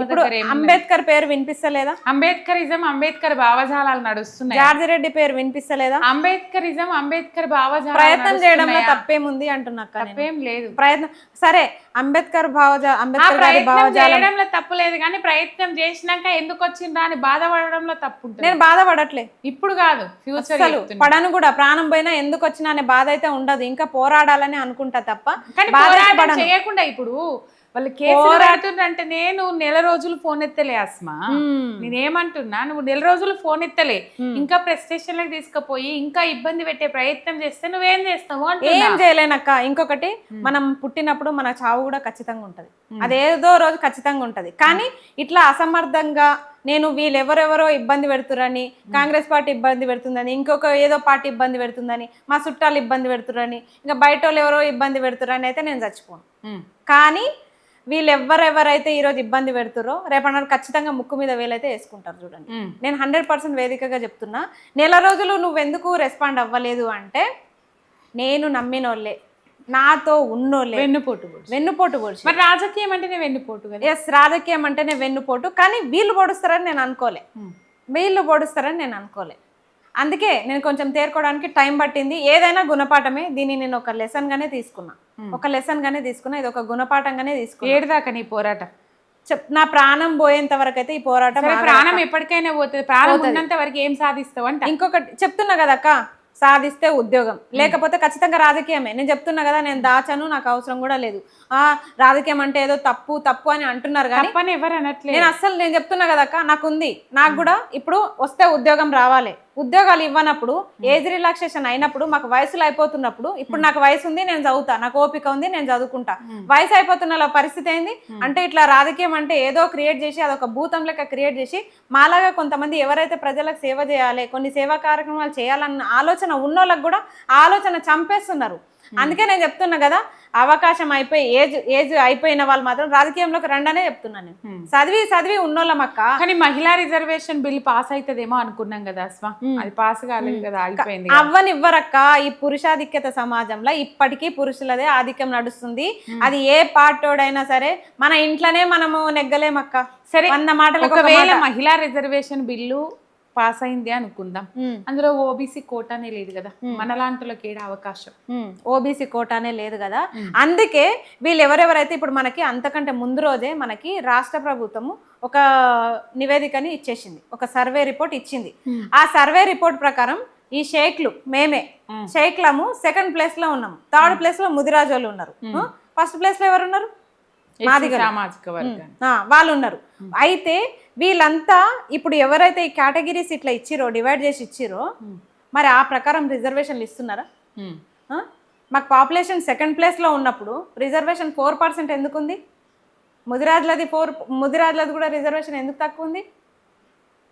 ఇప్పుడు అంబేద్కర్ పేరు వినిపిస్తలేదా? అంబేద్కర్ భావజాలాలు నడుస్తున్నాయి. జార్జి రెడ్డి పేరు వినిపిస్తలేదా? అంబేద్కర్ భావజాలం ప్రయత్నం చేయడంలో తప్పేముంది అంటున్నా. తప్పేం లేదు, ప్రయత్నం సరే. అంబేద్కర్ భావజాలంలో తప్పు లేదు, కానీ ప్రయత్నం చేసినాక ఎందుకు వచ్చిందా అని బాధపడడంలో తప్పు ఉంటుంది. నేను బాధపడట్లే, ఇప్పుడు కాదు, ఫ్యూచర్ పడను కూడా. ప్రాణం పోయినా ఎందుకు వచ్చినా అనే బాధ అయితే ఉండదు, ఇంకా పోరాడాలని అనుకుంటా తప్ప చేయకుండా. ఇప్పుడు వాళ్ళు కేసులు రాటుందంటే నేను నెల రోజులు ఫోన్ ఎత్తలే అస్మా. నేనేమంటున్నా, నువ్వు నెల రోజులు ఫోన్ ఎత్తలే, ఇంకా ప్రెస్ స్టేషన్ లకు తీసుకుపోయి ఇంకా ఇబ్బంది పెట్టే ప్రయత్నం చేస్తే నువ్వేం చేస్తావు అంటే ఏం చేయలేనక్క. ఇంకొకటి, మనం పుట్టినప్పుడు మన చావు కూడా ఖచ్చితంగా ఉంటది, అదేదో రోజు ఖచ్చితంగా ఉంటది. కానీ ఇట్లా అసమర్థంగా నేను వీళ్ళెవరెవరో ఇబ్బంది పెడుతురని, కాంగ్రెస్ పార్టీ ఇబ్బంది పెడుతుందని, ఇంకొక ఏదో పార్టీ ఇబ్బంది పెడుతుందని, మా చుట్టాలు ఇబ్బంది పెడుతురని, ఇంకా బయట వాళ్ళు ఎవరో ఇబ్బంది పెడుతురని అయితే నేను చచ్చిపోను. కానీ వీళ్ళు ఎవరెవరైతే ఈరోజు ఇబ్బంది పెడుతురో రేపన్నాడు ఖచ్చితంగా ముక్కు మీద వేలైతే వేసుకుంటారు. చూడండి, నేను 100% వేదికగా చెప్తున్నా. నెల రోజులు నువ్వెందుకు రెస్పాండ్ అవ్వలేదు అంటే, నేను నమ్మినోళ్ళే, నాతో ఉన్నోళ్ళే వెన్నుపోటు పొడిచి. మరి రాజకీయం అంటేనే వెన్నుపోటు కదా. ఎస్, రాజకీయం అంటేనే వెన్నుపోటు. కానీ వీళ్ళు పొడుస్తారని నేను అనుకోలే. అందుకే నేను కొంచెం తేరుకోవడానికి టైం పట్టింది. ఏదైనా గుణపాఠమే. దీన్ని నేను ఒక లెసన్ గానే తీసుకున్నా. ఇది ఒక గుణపాఠంగానే తీసుకున్నా. ఏడుదాకా నీ పోరాటం? నా ప్రాణం పోయేంత వరకు అయితే ఈ పోరాటం. ప్రాణం ఎప్పటికైనా పోతుంది, ప్రాణం ఉన్నంత వరకు ఏం సాధిస్తావు అంట. ఇంకొకటి చెప్తున్నా కదా అక్క, సాధిస్తే ఉద్యోగం, లేకపోతే ఖచ్చితంగా రాజకీయమే. నేను చెప్తున్నా కదా, నేను దాచను, నాకు అవసరం కూడా లేదు. రాజకీయం అంటే ఏదో తప్పు అని అంటున్నారు, కానీ ఎవరు అనట్లేదు. నేను చెప్తున్నా కదా అక్క, నాకు కూడా ఇప్పుడు వస్తే ఉద్యోగం రావాలి. ఉద్యోగాలు ఇవ్వనప్పుడు, ఏజ్ రిలాక్సేషన్ అయినప్పుడు, మాకు వయసులు అయిపోతున్నప్పుడు, ఇప్పుడు నాకు వయసు ఉంది, నేను చదువుతా, నాకు ఓపిక ఉంది, నేను చదువుకుంటా. వయసు అయిపోతున్న పరిస్థితి ఏంది అంటే, ఇట్లా రాజకీయం అంటే ఏదో క్రియేట్ చేసి, అదొక భూతం లెక్క క్రియేట్ చేసి, మాలాగా కొంతమంది ఎవరైతే ప్రజలకు సేవ చేయాలి, కొన్ని సేవా కార్యక్రమాలు చేయాలన్న ఆలోచన ఉన్నోళ్ళకి కూడా ఆలోచన చంపేస్తున్నారు. అందుకే నేను చెప్తున్నా కదా, అవకాశం అయిపోయి ఏజ్ అయిపోయిన వాళ్ళు మాత్రం రాజకీయంలోకి రండనే చెప్తున్నాను. నేను చదివి ఉన్నోళ్ళమక్క. కానీ మహిళా రిజర్వేషన్ బిల్ పాస్ అవుతుందేమో అనుకున్నాం కదా అస్మా, అది పాస్ కాలేదు కదా, ఆగిపోయింది. అవ్వనివ్వరక్క. ఈ పురుషాధిక్యత సమాజంలో ఇప్పటికీ పురుషులదే ఆధిక్యం నడుస్తుంది. అది ఏ పార్టోడైనా సరే మన ఇంట్లోనే మనము నెగ్గలేమక్క. సరే, 100 మాటలు. ఒకవేళ మహిళా రిజర్వేషన్ బిల్లు పాస్ అయింది అనుకుందాం, అందులో ఓబీసీ కోటానే లేదు కదా, మనలాంటిలోకి ఏడా అవకాశం? ఓబీసీ కోటానే లేదు కదా. అందుకే వీళ్ళు ఎవరెవరైతే ఇప్పుడు మనకి అంతకంటే ముందు రోజే మనకి రాష్ట్ర ప్రభుత్వము ఒక నివేదికని ఇచ్చేసింది, ఒక సర్వే రిపోర్ట్ ఇచ్చింది. ఆ సర్వే రిపోర్ట్ ప్రకారం ఈ మేమే షేక్లము 2nd ప్లేస్ లో ఉన్నాము, 3rd ప్లేస్ లో ముదిరాజు వాళ్ళు ఉన్నారు, 1st ప్లేస్ లో ఎవరు ఉన్నారు? సామాజిక వర్గం వాళ్ళు ఉన్నారు. అయితే వీళ్ళంతా ఇప్పుడు ఎవరైతే ఈ కేటగిరీస్ ఇట్లా ఇచ్చిరో, డివైడ్ చేసి ఇచ్చిరో, మరి ఆ ప్రకారం రిజర్వేషన్లు ఇస్తున్నారా? మాకు పాపులేషన్ 2nd ప్లేస్ లో ఉన్నప్పుడు రిజర్వేషన్ 4% ఎందుకు ఉంది? ముదిరాజులది కూడా రిజర్వేషన్ ఎందుకు తక్కువ ఉంది?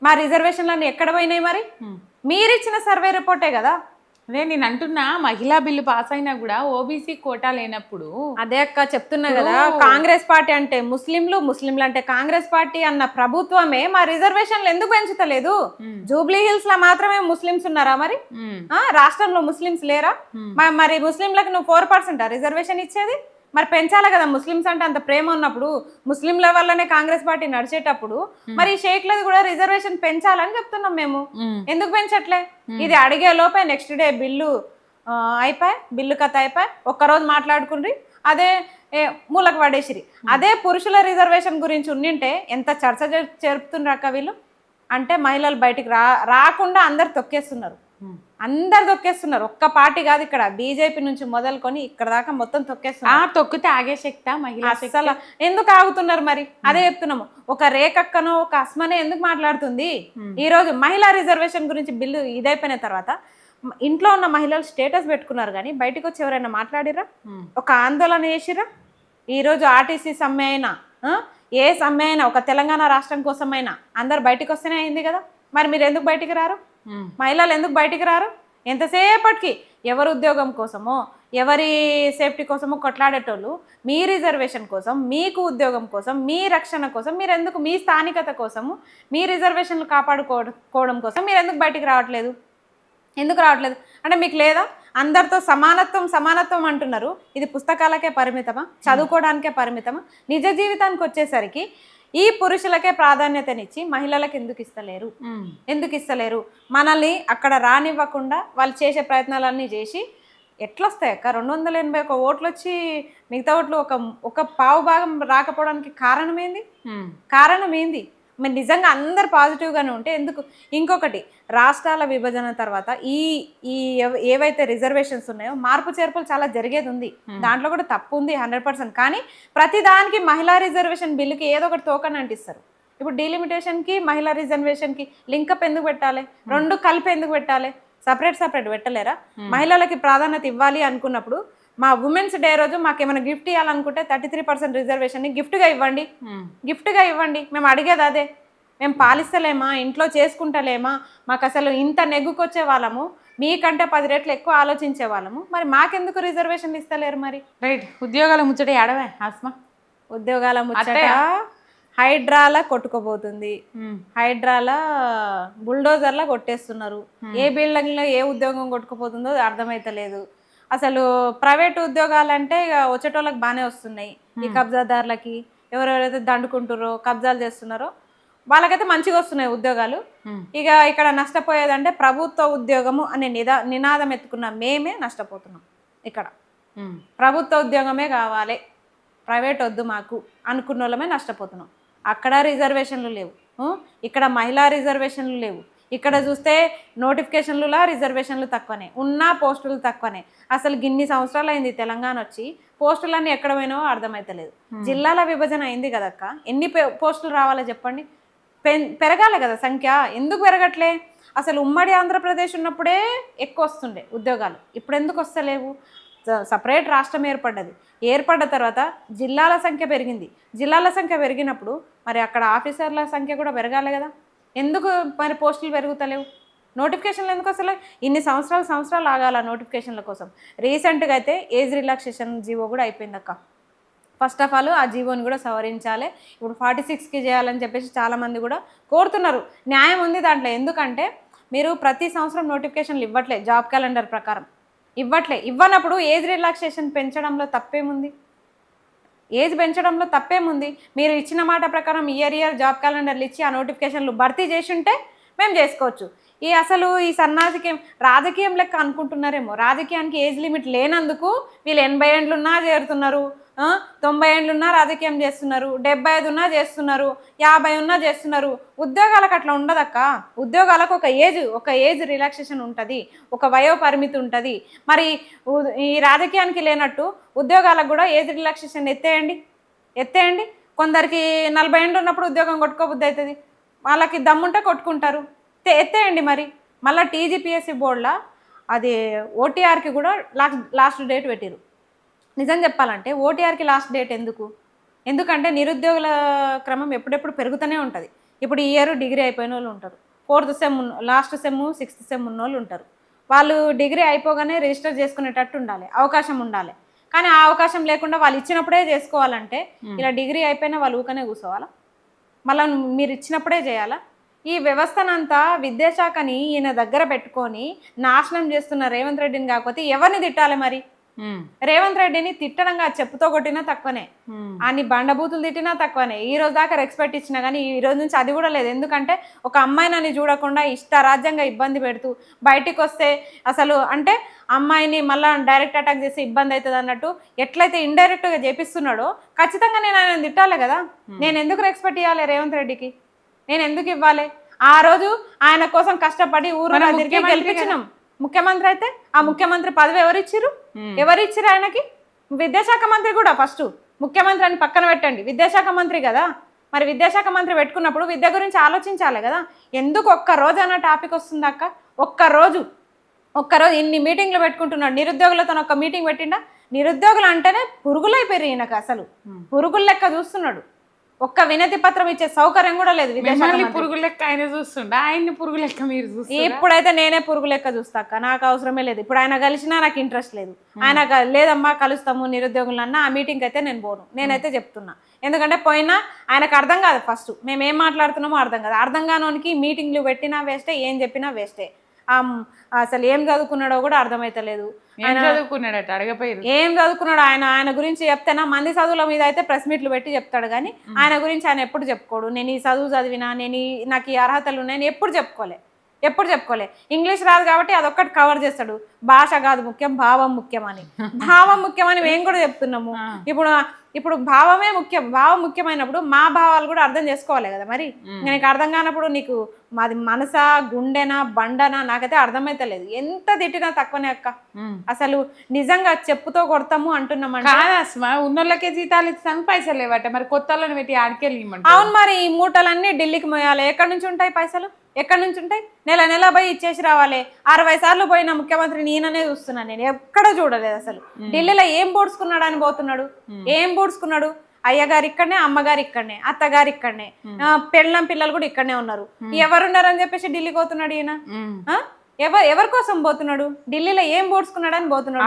మా రిజర్వేషన్లన్నీ ఎక్కడ పోయినాయి? మరి మీరిచ్చిన సర్వే రిపోర్టే కదా. నేను అంటున్నా, మహిళా బిల్లు పాస్ అయినా కూడా ఓబీసీ కోటా లేనప్పుడు. అదే అక్క చెప్తున్నా కదా, కాంగ్రెస్ పార్టీ అంటే ముస్లింలు అంటే కాంగ్రెస్ పార్టీ అన్న ప్రభుత్వమే మా రిజర్వేషన్లు ఎందుకు పెంచుతలేదు? జూబ్లీ హిల్స్ లో మాత్రమే ముస్లిమ్స్ ఉన్నారా? మరి రాష్ట్రంలో ముస్లిమ్స్ లేరా? మరి ముస్లింలకు నువ్వు 4% రిజర్వేషన్ ఇచ్చేది? మరి పెంచాలి కదా. ముస్లిమ్స్ అంటే అంత ప్రేమ ఉన్నప్పుడు, ముస్లింల వల్లనే కాంగ్రెస్ పార్టీ నడిచేటప్పుడు మరి షేక్లది కూడా రిజర్వేషన్ పెంచాలని చెప్తున్నాం మేము. ఎందుకు పెంచట్లే? ఇది అడిగే లోపే నెక్స్ట్ డే బిల్లు కథ అయిపోయి ఒక్కరోజు మాట్లాడుకుండ్రి, అదే మూలకు పడేసిరి. అదే పురుషుల రిజర్వేషన్ గురించి ఉండింటే ఎంత చర్చ జరుపుతుండ్రక్క వీళ్ళు. అంటే మహిళలు బయటికి రాకుండా అందరు తొక్కేస్తున్నారు. ఒక్క పార్టీ కాదు, ఇక్కడ బీజేపీ నుంచి మొదలుకొని ఇక్కడ దాకా మొత్తం తొక్కేస్తున్నారు. తొక్కితే ఆగే శక్తి మహిళా అసలు ఎందుకు ఆగుతున్నారు? మరి అదే చెప్తున్నాము. ఒక రేఖక్కనో ఒక అస్మనే ఎందుకు మాట్లాడుతుంది? ఈ రోజు మహిళా రిజర్వేషన్ గురించి బిల్లు ఇదైపోయిన తర్వాత ఇంట్లో ఉన్న మహిళలు స్టేటస్ పెట్టుకున్నారు, కానీ బయటకు వచ్చి ఎవరైనా మాట్లాడిరా? ఒక ఆందోళన చేసిరా? ఈరోజు ఆర్టీసీ సమ్మె అయినా, ఏ సమ్మె అయినా, ఒక తెలంగాణ రాష్ట్రం కోసమైనా అందరు బయటకు వస్తేనే అయింది కదా. మరి మీరు ఎందుకు బయటికి రారు? మహిళలు ఎందుకు బయటికి రారు? ఎంతసేపటికి ఎవరి ఉద్యోగం కోసమో, ఎవరి సేఫ్టీ కోసమో కొట్లాడేటోళ్ళు మీ రిజర్వేషన్ కోసం, మీకు ఉద్యోగం కోసం, మీ రక్షణ కోసం మీరు ఎందుకు, మీ స్థానికత కోసము, మీ రిజర్వేషన్లు కాపాడుకోవడం కోసం మీరు ఎందుకు బయటికి రావట్లేదు? ఎందుకు రావట్లేదు అంటే మీకు లేదా? అందరితో సమానత్వం అంటున్నారు. ఇది పుస్తకాలకే పరిమితమా? చదువుకోవడానికే పరిమితమా? నిజ జీవితానికి వచ్చేసరికి ఈ పురుషులకే ప్రాధాన్యతనిచ్చి మహిళలకు ఎందుకు ఇస్తలేరు? మనల్ని అక్కడ రానివ్వకుండా వాళ్ళు చేసే ప్రయత్నాలన్నీ చేసి ఎట్లొస్తాయి అక్క? 281 ఓట్లు వచ్చి మిగతా ఓట్లు ఒక పావు భాగం రాకపోవడానికి కారణం ఏంది? మరి నిజంగా అందరు పాజిటివ్గానే ఉంటే ఎందుకు? ఇంకొకటి, రాష్ట్రాల విభజన తర్వాత ఈ ఈ ఏవైతే రిజర్వేషన్స్ ఉన్నాయో మార్పు చేర్పులు చాలా జరిగేది ఉంది, దాంట్లో కూడా తప్పు ఉంది 100%. కానీ ప్రతి దానికి మహిళా రిజర్వేషన్ బిల్లుకి ఏదో ఒకటి తోకని అంటిస్తారు. ఇప్పుడు డీలిమిటేషన్కి మహిళా రిజర్వేషన్కి లింకప్ ఎందుకు పెట్టాలి? రెండు కలిపి ఎందుకు పెట్టాలి? సపరేట్ పెట్టలేరా? మహిళలకి ప్రాధాన్యత ఇవ్వాలి అనుకున్నప్పుడు మా ఉమెన్స్ డే రోజు మాకు ఏమైనా గిఫ్ట్ ఇవ్వాలనుకుంటే 33% రిజర్వేషన్ని గిఫ్ట్గా ఇవ్వండి. మేము అడిగేది అదే. మేము పాలిస్తలేమా, ఇంట్లో చేసుకుంటలేమా, మాకు అసలు ఇంత నెగ్గుకొచ్చే వాళ్ళము, మీకంటే 10 రెట్లు ఎక్కువ ఆలోచించే వాళ్ళము, మరి మాకెందుకు రిజర్వేషన్లు ఇస్తలేరు? మరి రైట్, ఉద్యోగాల ముచ్చట ఆడవే ఆస్మా. ఉద్యోగాల ముచ్చట హైడ్రాల కొట్టుకోబోతుంది, హైడ్రాల బుల్డోజర్లా కొట్టేస్తున్నారు. ఏ బిల్డింగ్లో ఏ ఉద్యోగం కొట్టుకుపోతుందో అర్థమైతలేదు. అసలు ప్రైవేట్ ఉద్యోగాలంటే ఇక వచ్చేటోళ్ళకి బాగానే వస్తున్నాయి, ఈ కబ్జాదారులకి ఎవరెవరైతే దండుకుంటారో కబ్జాలు చేస్తున్నారో వాళ్ళకైతే మంచిగా వస్తున్నాయి ఉద్యోగాలు. ఇక ఇక్కడ నష్టపోయేదంటే ప్రభుత్వ ఉద్యోగము అనే నినాదం ఎత్తుకున్న మేమే నష్టపోతున్నాం. ఇక్కడ ప్రభుత్వ ఉద్యోగమే కావాలి, ప్రైవేట్ వద్దు మాకు అనుకున్న వాళ్ళమే నష్టపోతున్నాం. అక్కడ రిజర్వేషన్లు లేవు, ఇక్కడ మహిళా రిజర్వేషన్లు లేవు. ఇక్కడ చూస్తే నోటిఫికేషన్లులా రిజర్వేషన్లు తక్కువనే, ఉన్న పోస్టులు తక్కువనే. అసలు గిన్ని సంవత్సరాలు అయింది తెలంగాణ వచ్చి, పోస్టులన్నీ ఎక్కడ పోయినావో అర్థమైతలేదు. జిల్లాల విభజన అయింది కదక్క, ఎన్ని పోస్టులు రావాలో చెప్పండి? పెరగాలి కదా సంఖ్య, ఎందుకు పెరగట్లే? అసలు ఉమ్మడి ఆంధ్రప్రదేశ్ ఉన్నప్పుడే ఎక్కువ వస్తుండే ఉద్యోగాలు, ఇప్పుడు ఎందుకు వస్తలేవు? సపరేట్ రాష్ట్రం ఏర్పడ్డ తర్వాత జిల్లాల సంఖ్య పెరిగింది. జిల్లాల సంఖ్య పెరిగినప్పుడు మరి అక్కడ ఆఫీసర్ల సంఖ్య కూడా పెరగాలి కదా, ఎందుకు మరి పోస్టులు పెరుగుతలేవు? నోటిఫికేషన్లు ఎందుకు అసలు ఇన్ని సంవత్సరాలు ఆగాల నోటిఫికేషన్ల కోసం? రీసెంట్గా అయితే ఏజ్ రిలాక్సేషన్ జీవో కూడా అయిపోయింది అక్క. ఫస్ట్ ఆఫ్ ఆల్ ఆ జీవోని కూడా సవరించాలి, ఇప్పుడు 46కి చేయాలని చెప్పేసి చాలామంది కూడా కోరుతున్నారు. న్యాయం ఉంది దాంట్లో, ఎందుకంటే మీరు ప్రతి సంవత్సరం నోటిఫికేషన్లు ఇవ్వట్లే, జాబ్ క్యాలెండర్ ప్రకారం ఇవ్వనప్పుడు ఏజ్ రిలాక్సేషన్ పెంచడంలో తప్పేముంది? ఏజ్ పెంచడంలో తప్పేముంది? మీరు ఇచ్చిన మాట ప్రకారం ఇయర్ జాబ్ క్యాలెండర్లు ఇచ్చి ఆ నోటిఫికేషన్లు భర్తీ చేసి ఉంటే మేము చేసుకోవచ్చు. అసలు ఈ సన్నాసికి రాజకీయం లెక్క అనుకుంటున్నారేమో. రాజకీయానికి ఏజ్ లిమిట్ లేనందుకు వీళ్ళు 80 ఏండ్లున్నా చేరుతున్నారు, 90 ఏండ్లున్నా రాజకీయం చేస్తున్నారు, 75 ఉన్నా చేస్తున్నారు, 50 ఉన్నా చేస్తున్నారు. ఉద్యోగాలకు అట్లా ఉండదక్క. ఉద్యోగాలకు ఒక ఏజ్ రిలాక్సేషన్ ఉంటుంది, ఒక వయో పరిమితి ఉంటుంది. మరి ఈ రాజకీయానికి లేనట్టు ఉద్యోగాలకు కూడా ఏజ్ రిలాక్సేషన్ ఎత్తేయండి. కొందరికి 40 ఏండ్లు ఉన్నప్పుడు ఉద్యోగం కొట్టుకోబుద్ధి అవుతుంది, వాళ్ళకి దమ్ముంటే కొట్టుకుంటారు, ఎత్తేయండి. మరి మళ్ళీ టీజీపీఎస్సీ బోర్డులో అది ఓటీఆర్కి కూడా లాస్ట్ డేట్ పెట్టారు. నిజం చెప్పాలంటే ఓటీఆర్కి లాస్ట్ డేట్ ఎందుకంటే నిరుద్యోగుల క్రమం ఎప్పుడెప్పుడు పెరుగుతూనే ఉంటుంది. ఇప్పుడు ఈ ఇయర్ డిగ్రీ అయిపోయిన వాళ్ళు ఉంటారు, 4th sem last sem 6th sem ఉన్న వాళ్ళు ఉంటారు. వాళ్ళు డిగ్రీ అయిపోగానే రిజిస్టర్ చేసుకునేటట్టు ఉండాలి, అవకాశం ఉండాలి. కానీ ఆ అవకాశం లేకుండా వాళ్ళు ఇచ్చినప్పుడే చేసుకోవాలంటే ఇలా డిగ్రీ అయిపోయినా వాళ్ళు ఊకనే కూర్చోవాలా? మళ్ళీ మీరు ఇచ్చినప్పుడే చేయాలా? ఈ వ్యవస్థనంతా విద్యాశాఖని ఈయన దగ్గర పెట్టుకొని నాశనం చేస్తున్న రేవంత్ రెడ్డిని కాకపోతే ఎవరిని తిట్టాలి మరి? రేవంత్ రెడ్డిని తిట్టడంగా చెప్పుతో కొట్టినా తక్కువనే, అన్ని బండబూతులు తిట్టినా తక్కువనే. ఈ రోజు దాకా రెస్పెక్ట్ ఇచ్చినా కానీ ఈ రోజు నుంచి అది కూడా లేదు. ఎందుకంటే ఒక అమ్మాయిని చూడకుండా ఇష్టారాజ్యంగా ఇబ్బంది పెడుతూ బయటికి వస్తే అసలు అంటే అమ్మాయిని మళ్ళీ డైరెక్ట్ అటాక్ చేసి ఇబ్బంది అవుతుంది అన్నట్టు ఎట్లయితే ఇండైరెక్ట్గా చేపిస్తున్నాడో ఖచ్చితంగా నేను ఆయన తిట్టాలి కదా. నేను ఎందుకు రెస్పెక్ట్ ఇవ్వాలి రేవంత్ రెడ్డికి? నేను ఎందుకు ఇవ్వాలి? ఆ రోజు ఆయన కోసం కష్టపడి ఊరు తిరిగి గెలిపించినాం. ముఖ్యమంత్రి అయితే ఆ ముఖ్యమంత్రి పదవి ఎవరిచ్చిరు ఆయనకి? విద్యాశాఖ మంత్రి కూడా ఫస్ట్ ముఖ్యమంత్రి అని పక్కన పెట్టండి, విద్యాశాఖ మంత్రి కదా. మరి విద్యాశాఖ మంత్రి పెట్టుకున్నప్పుడు విద్య గురించి ఆలోచించాలి కదా. ఎందుకు ఒక్కరోజు అన్న టాపిక్ వస్తుంది అక్క? ఒక్కరోజు ఇన్ని మీటింగ్లు పెట్టుకుంటున్నాడు. నిరుద్యోగులతో ఒక్క మీటింగ్ పెట్టిండా? నిరుద్యోగులు అంటేనే పురుగులైపోయారు ఈయనకు, అసలు పురుగుల లెక్క చూస్తున్నాడు. ఒక్క వినతి పత్రం ఇచ్చే సౌకర్యం కూడా లేదు. పురుగు లెక్క ఆయన చూస్తుండ, ఆయన్ని పురుగు లెక్క మీరు చూస్తే ఇప్పుడైతే నేనే పురుగు లెక్క చూస్తాక, నాకు అవసరమే లేదు. ఇప్పుడు ఆయన కలిసినా నాకు ఇంట్రెస్ట్ లేదు. ఆయన లేదమ్మా కలుస్తాము నిరుద్యోగులన్నా, ఆ మీటింగ్కి అయితే నేను పోను. నేనైతే చెప్తున్నా, ఎందుకంటే పోయినా ఆయనకు అర్థం కాదు. ఫస్ట్ మేము ఏం మాట్లాడుతున్నామో అర్థం కాదు. అర్థం కానోనికి మీటింగ్లు పెట్టినా వేస్టే, ఏం చెప్పినా వేస్టే. అసలు ఏం చదువుకున్నాడో కూడా అర్థమైతలేదు. ఏం చదువుకున్నాడట అడగపోయారు. ఏం చదువుకున్నాడు ఆయన గురించి చెప్తేనా? మంది చదువుల మీద అయితే ప్రెస్ మీట్లు పెట్టి చెప్తాడు, కానీ ఆయన గురించి ఆయన ఎప్పుడు చెప్పుకోడు. నేను ఈ చదువు చదివినా, నాకు ఈ అర్హతలు ఉన్నాయని ఎప్పుడు చెప్పుకోలే. ఇంగ్లీష్ రాదు కాబట్టి అదొక్కటి కవర్ చేస్తాడు. భాష కాదు ముఖ్యం, భావం ముఖ్యం అని. భావం ముఖ్యమని మేము కూడా చెప్తున్నాము. ఇప్పుడు భావమే ముఖ్యం. భావం ముఖ్యమైనప్పుడు మా భావాలు కూడా అర్థం చేసుకోవాలి కదా. మరి నీకు అర్థం కానప్పుడు నీకు మాది మనసా, గుండెనా, బండనా నాకైతే అర్థమైతలేదు. ఎంత తిట్టినా తక్కువనే అక్క. అసలు నిజంగా చెప్పుతో కొడతాము అంటున్నామంటే ఉన్నోళ్ళకే జీతాలు ఇస్తాను, పైసలు లేవట. మరి కొత్త వాళ్ళని పెట్టి ఆడికెళ్ళి. అవును, మరి ఈ మూటలన్నీ ఢిల్లీకి మోయాలి. ఎక్కడి నుంచి ఉంటాయి పైసలు? ఎక్కడి నుంచి ఉంటాయి? నెల నెల పోయి ఇచ్చేసి రావాలి. 60 సార్లు పోయిన ముఖ్యమంత్రి నేననే చూస్తున్నాను. నేను ఎక్కడ చూడలేదు అసలు. ఢిల్లీలో ఏం బోడ్చుకున్నాడు అని పోతున్నాడు. ఏం బోడ్చుకున్నాడు? అయ్యగారు ఇక్కడనే, అమ్మగారు ఇక్కడనే, అత్తగారు ఇక్కడనే, పెళ్ళం పిల్లలు కూడా ఇక్కడనే ఉన్నారు. ఎవరున్నారని చెప్పేసి ఢిల్లీకి పోతున్నాడు ఈయన. ఎవరి కోసం పోతున్నాడు? ఢిల్లీలో ఏం బోడ్చుకున్నాడు అని పోతున్నాడు.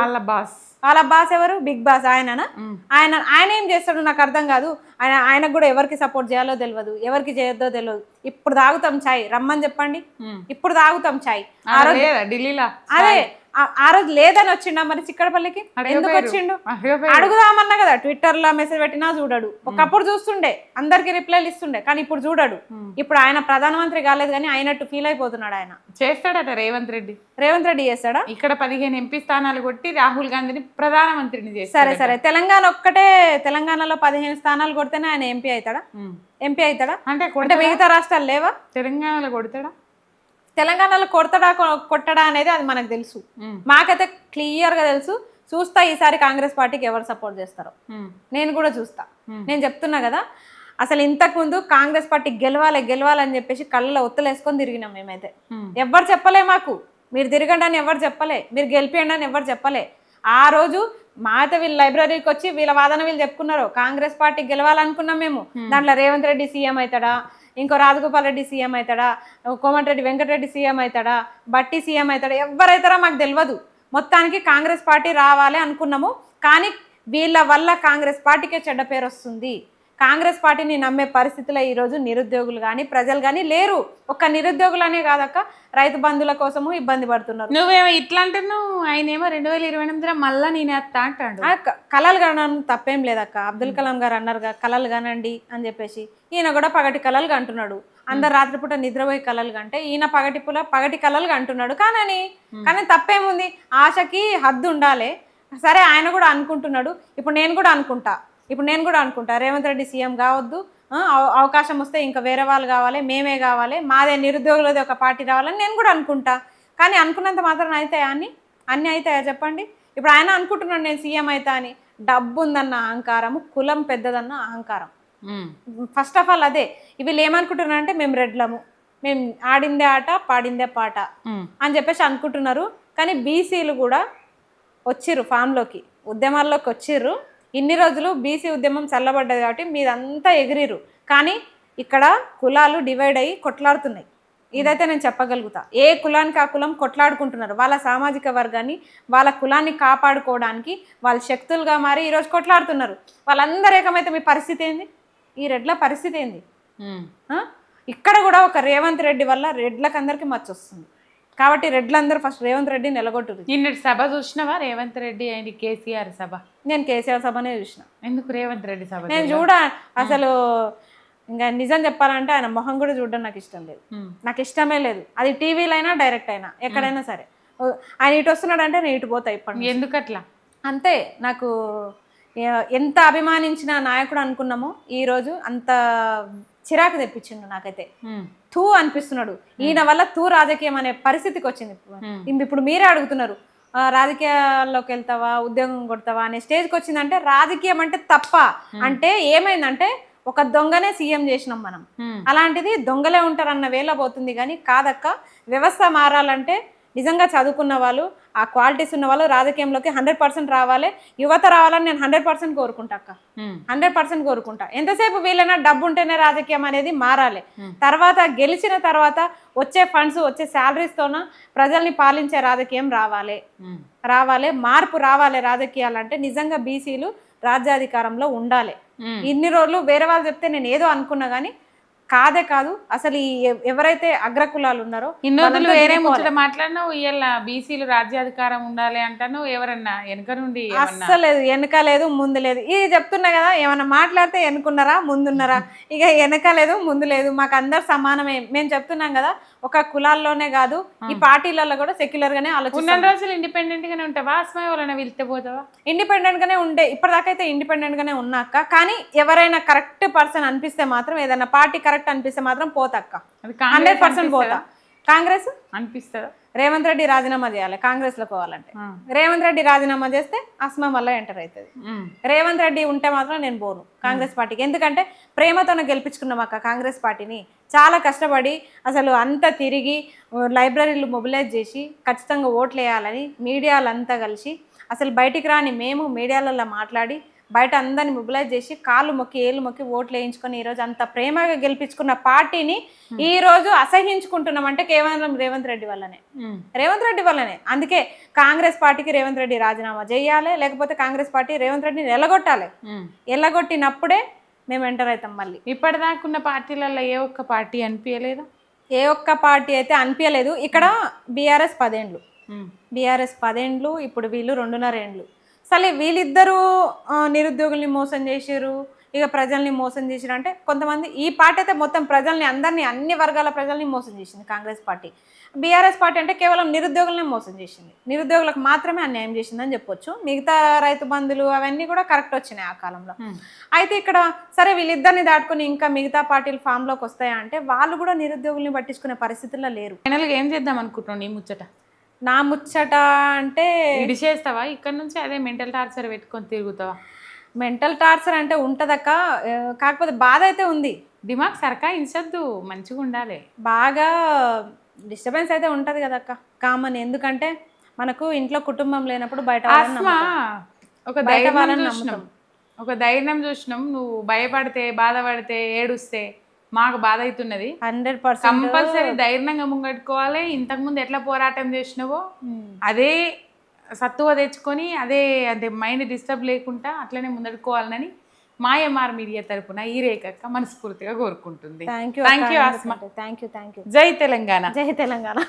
వాళ్ళ బాస్ ఎవరు? Big boss. ఆయన ఏం చేస్తాడు నాకు అర్థం కాదు. ఆయనకు కూడా ఎవరికి సపోర్ట్ చేయాలో తెలియదు, ఎవరికి చేయొద్దో తెలియదు. ఇప్పుడు తాగుతాం చాయ్, రమ్మని చెప్పండి. ఇప్పుడు తాగుతాం చాయ్. ఢిల్లీలో అదే ఆ రోజు లేదని వచ్చిండా మరి చిక్కడపల్లికి? ఎందుకు వచ్చిండు? అడుగుదామన్నా కదా. ట్విట్టర్ లో మెసేజ్ పెట్టినా చూడడు. ఒకప్పుడు చూస్తుండే, అందరికి రిప్లైలు ఇస్తుండే, కానీ ఇప్పుడు చూడడు. ఇప్పుడు ఆయన ప్రధానమంత్రి కాలేదు కానీ అయినట్టు ఫీల్ అయిపోతున్నాడు. ఆయన చేస్తాడట రేవంత్ రెడ్డి చేస్తాడా? ఇక్కడ 15 ఎంపీ స్థానాలు కొట్టి రాహుల్ గాంధీని ప్రధానమంత్రిని చేస్తాడు. సరే తెలంగాణలో 15 స్థానాలు కొడితేనే ఆయన ఎంపీ అవుతాడా? అంటే మిగతా రాష్ట్రాలు లేవా? తెలంగాణలో కొడతాడా? తెలంగాణలో కొట్టడా అనేది అది మనకు తెలుసు. మాకైతే క్లియర్ గా తెలుసు. చూస్తా ఈసారి కాంగ్రెస్ పార్టీకి ఎవరు సపోర్ట్ చేస్తారో నేను కూడా చూస్తా. నేను చెప్తున్నా కదా, అసలు ఇంతకు ముందు కాంగ్రెస్ పార్టీ గెలవాలని చెప్పేసి కళ్ళలో ఒత్తులేసుకొని తిరిగినాం మేమైతే. ఎవరు చెప్పలే మాకు మీరు తిరగండి అని, ఎవరు చెప్పలే మీరు గెలిపియండి అని, ఎవరు చెప్పలే. ఆ రోజు మాతో వీళ్ళు లైబ్రరీకి వచ్చి వీళ్ళ వాదన వీళ్ళు చెప్పుకున్నారు. కాంగ్రెస్ పార్టీ గెలవాలనుకున్నాం మేము. దాంట్లో రేవంత్ రెడ్డి సీఎం అవుతాడా, ఇంకో రాజగోపాల్ రెడ్డి సీఎం అవుతాడా, కోమటిరెడ్డి వెంకటరెడ్డి సీఎం అవుతాడా, బట్టి సీఎం అవుతాడా, ఎవరైతారో మాకు తెలియదు. మొత్తానికి కాంగ్రెస్ పార్టీ రావాలి అనుకున్నాము. కానీ వీళ్ళ వల్ల కాంగ్రెస్ పార్టీకే చెడ్డ పేరు వస్తుంది. కాంగ్రెస్ పార్టీని నమ్మే పరిస్థితిలో ఈరోజు నిరుద్యోగులు కానీ ప్రజలు కానీ లేరు. ఒక్క నిరుద్యోగులనే కాదక్క, రైతు బంధువుల కోసము ఇబ్బంది పడుతున్నారు. నువ్వేమో ఇట్లా అంటున్నావు, ఆయన ఏమో 2028 మళ్ళా నేను అత్త అంటాడు. కళలు కనడం తప్పేం లేదక్క. అబ్దుల్ కలాం గారు అన్నారుగా కళలు కనండి అని చెప్పేసి. ఈయన కూడా పగటి కళలు అంటున్నాడు. అందరు రాత్రిపూట నిద్రపోయి కళలు కంటే ఈయన పగటి కళలు అంటున్నాడు. కానీ తప్పేముంది? ఆశకి హద్దు ఉండాలి. సరే, ఆయన కూడా అనుకుంటున్నాడు. ఇప్పుడు నేను కూడా అనుకుంటా రేవంత్ రెడ్డి సీఎం కావద్దు, అవకాశం వస్తే ఇంకా వేరే వాళ్ళు కావాలి, మేమే కావాలి, మాదే నిరుద్యోగులది ఒక పార్టీ రావాలని నేను కూడా అనుకుంటా. కానీ అనుకున్నంత మాత్రం అవుతాయా? అన్నీ అవుతాయా చెప్పండి? ఇప్పుడు ఆయన అనుకుంటున్నాడు నేను సీఎం అవుతా అని. డబ్బు ఉందన్న అహంకారము, కులం పెద్దదన్న అహంకారం. ఫస్ట్ ఆఫ్ ఆల్ అదే. వీళ్ళు ఏమనుకుంటున్నారు అంటే మేము రెడ్లము, మేము ఆడిందే ఆట పాడిందే పాట అని చెప్పేసి అనుకుంటున్నారు. కానీ బీసీలు కూడా వచ్చిర్రు, ఫామ్లోకి ఉద్యమాల్లోకి వచ్చిర్రు. ఇన్ని రోజులు బీసీ ఉద్యమం చల్లబడ్డది కాబట్టి మీదంతా ఎగిరిరు. కానీ ఇక్కడ కులాలు డివైడ్ అయ్యి కొట్లాడుతున్నాయి. ఇదైతే నేను చెప్పగలుగుతా. ఏ కులానికి ఆ కులం కొట్లాడుకుంటున్నారు. వాళ్ళ సామాజిక వర్గాన్ని, వాళ్ళ కులాన్ని కాపాడుకోవడానికి వాళ్ళ శక్తులుగా మారి ఈరోజు కొట్లాడుతున్నారు. వాళ్ళందరూ ఏకమైతే మీ పరిస్థితి ఏంది? ఈ రెడ్ల పరిస్థితి ఏంది? ఇక్కడ కూడా ఒక రేవంత్ రెడ్డి వల్ల రెడ్లకు అందరికీ మచ్చొస్తుంది. కాబట్టి రెడ్లందరూ ఫస్ట్ రేవంత్ రెడ్డి నిలగొట్టురు. నిన్నటి సభ చూసినావా? రేవంత్ రెడ్డి అండ్ కేసీఆర్ సభ. నేను కేసీఆర్ సభనే చూసిన. ఎందుకు రేవంత్ రెడ్డి సభ నేను అసలు ఇంకా నిజం చెప్పాలంటే ఆయన మొహం కూడా చూడడం నాకు ఇష్టం లేదు. నాకు ఇష్టమే లేదు. అది టీవీలో అయినా డైరెక్ట్ అయినా ఎక్కడైనా సరే. ఆయన ఇటు వస్తున్నాడు అంటే నేను ఇటు పోతా. ఇప్పుడు ఎందుకు అట్లా? అంతే. నాకు ఎంత అభిమానించిన నాయకుడు అనుకున్నామో ఈరోజు అంత చిరాకు తెప్పించిండు. నాకైతే తూ అనిపిస్తున్నాడు. ఈయన వల్ల తూ రాజకీయం అనే పరిస్థితికి వచ్చింది. ఇప్పుడు మీరే అడుగుతున్నారు, రాజకీయాల్లోకి వెళ్తావా, ఉద్యోగం కొడతావా అనే స్టేజ్కి వచ్చిందంటే రాజకీయం అంటే తప్ప. అంటే ఏమైందంటే ఒక దొంగనే సీఎం చేసినాం మనం. అలాంటిది దొంగలే ఉంటారన్న వేళ పోతుంది. కానీ కాదక్క, వ్యవస్థ మారాలంటే నిజంగా చదువుకున్న వాళ్ళు, ఆ క్వాలిటీస్ ఉన్న వాళ్ళు రాజకీయంలోకి 100% రావాలి. యువత రావాలని నేను 100% కోరుకుంటా అక్క. 100% కోరుకుంటా. ఎంతసేపు వీళ్ళైనా డబ్బు ఉంటేనే రాజకీయం అనేది మారాలి. తర్వాత గెలిచిన తర్వాత వచ్చే ఫండ్స్, వచ్చే శాలరీస్తోన ప్రజల్ని పాలించే రాజకీయం రావాలి. మార్పు రావాలి. రాజకీయాలంటే నిజంగా బీసీలు రాజ్యాధికారంలో ఉండాలి. ఇన్ని రోజులు వేరే వాళ్ళు చెప్తే నేను ఏదో అనుకున్నా కానీ కాదు. అసలు ఎవరైతే అగ్రకులాలు ఉన్నారో ఇన్నోదులు వేరే ముచ్చట మాట్లాడినావు. ఇవాళ బీసీలు రాజ్యాధికారం ఉండాలి అంటాను. ఎవరన్నా వెనక నుండి? అస్సలేదు, వెనక లేదు, ముందు లేదు. ఇది చెప్తున్నా కదా, ఏమన్నా మాట్లాడితే వెనుకున్నారా ముందున్నారా? ఇక వెనక లేదు, ముందు లేదు, మాకు అందరు సమానమే. మేము చెప్తున్నాం కదా, ఒక కులాల్లోనే కాదు ఈ పార్టీలలో కూడా సెక్యులర్ గానే ఉన్న ఆలోచిస్తాం. రోజులు ఇండిపెండెంట్ గానే ఉంటావా, అస్మా ఎవరైనా వెళ్తే పోతావా? ఇండిపెండెంట్ గానే ఉండే ఇప్పటిదాకా అయితే ఇండిపెండెంట్ గానే ఉన్నాక, కానీ ఎవరైనా కరెక్ట్ పర్సన్ అనిపిస్తే మాత్రం, ఏదైనా పార్టీ కరెక్ట్ అనిపిస్తే మాత్రం పోతాక్క, అది 100% పోతా. కాంగ్రెస్ అనిపిస్తుందా? రేవంత్ రెడ్డి రాజీనామా చేయాలి కాంగ్రెస్ లో పోవాలంటే. రేవంత్ రెడ్డి రాజీనామా చేస్తే అస్మా మళ్ళీ ఎంటర్ అవుతుంది. రేవంత్ రెడ్డి ఉంటే మాత్రం నేను పోను కాంగ్రెస్ పార్టీకి. ఎందుకంటే ప్రేమతోనే గెలిపించుకున్నాం అక్క కాంగ్రెస్ పార్టీని. చాలా కష్టపడి అసలు అంతా తిరిగి లైబ్రరీలు మొబిలైజ్ చేసి ఖచ్చితంగా ఓట్లు వేయాలని మీడియాలంతా కలిసి అసలు బయటికి రాని మేము మీడియాలలో మాట్లాడి బయట అందరిని మొబిలైజ్ చేసి కాళ్ళు మొక్కి ఏళ్ళు మొక్కి ఓట్లు వేయించుకొని ఈరోజు అంత ప్రేమగా గెలిపించుకున్న పార్టీని ఈ రోజు అసహించుకుంటున్నాం అంటే కేవలం రేవంత్ రెడ్డి వల్లనే. రేవంత్ రెడ్డి వల్లనే. అందుకే కాంగ్రెస్ పార్టీకి రేవంత్ రెడ్డి రాజీనామా చేయాలి, లేకపోతే కాంగ్రెస్ పార్టీ రేవంత్ రెడ్డిని ఎల్లగొట్టాలి. ఎల్లగొట్టినప్పుడే మేము ఎంటర్ అవుతాం మళ్ళీ. ఇప్పటిదాకున్న పార్టీలలో ఏ ఒక్క పార్టీ అనిపించలేదా? ఏ ఒక్క పార్టీ అయితే అనిపించలేదు. ఇక్కడ బీఆర్ఎస్ 10 ఏండ్లు, బీఆర్ఎస్ 10 ఏండ్లు, ఇప్పుడు వీళ్ళు 2.5 ఏండ్లు. సరే వీళ్ళిద్దరూ నిరుద్యోగుల్ని మోసం చేసారు, ఇక ప్రజల్ని మోసం చేసారు అంటే కొంతమంది. ఈ పార్టీ అయితే మొత్తం ప్రజల్ని అందరినీ అన్ని వర్గాల ప్రజల్ని మోసం చేసింది కాంగ్రెస్ పార్టీ. బీఆర్ఎస్ పార్టీ అంటే కేవలం నిరుద్యోగులనే మోసం చేసింది, నిరుద్యోగులకు మాత్రమే అన్యాయం చేసిందని చెప్పొచ్చు. మిగతా రైతు బంధులు అవన్నీ కూడా కరెక్ట్ వచ్చినాయి ఆ కాలంలో. అయితే ఇక్కడ సరే వీళ్ళిద్దరిని దాటుకుని ఇంకా మిగతా పార్టీలు ఫామ్లోకి వస్తాయా అంటే వాళ్ళు కూడా నిరుద్యోగుల్ని పట్టించుకునే పరిస్థితుల్లో లేరు. ఫైనల్గా ఏం చేద్దాం అనుకుంటున్నావు నీ ముచ్చట? నా ముచ్చట అంటే ఇది చేస్తావా ఇక్కడ నుంచి అదే మెంటల్ టార్చర్ పెట్టుకొని తిరుగుతావా? మెంటల్ టార్చర్ అంటే ఉంటుందక్క, కాకపోతే బాధ అయితే ఉంది. దిమాగ్ సర్కాయించద్దు, మంచిగా ఉండాలి. బాగా డిస్టర్బెన్స్ అయితే ఉంటుంది కదక్క, కామన్. ఎందుకంటే మనకు ఇంట్లో కుటుంబం లేనప్పుడు బయట ఒక ధైర్యం చూసినాం. నువ్వు భయపడితే బాధపడితే ఏడుస్తే మాకు బాధ అవుతున్నది. 100% కంపల్సరీ ధైర్యంగా ముంగట్టుకోవాలి. ఇంతకుముందు ఎట్లా పోరాటం చేసినావో అదే సత్తువ తెచ్చుకొని అదే అదే మైండ్ డిస్టర్బ్ లేకుండా అట్లనే ముందడుకోవాలని మా ఎంఆర్ మీడియా తరపున ఈ రేఖక్క మనస్ఫూర్తిగా కోరుకుంటుంది. Thank you Asma. Thank you. జై తెలంగాణ. జై తెలంగాణ.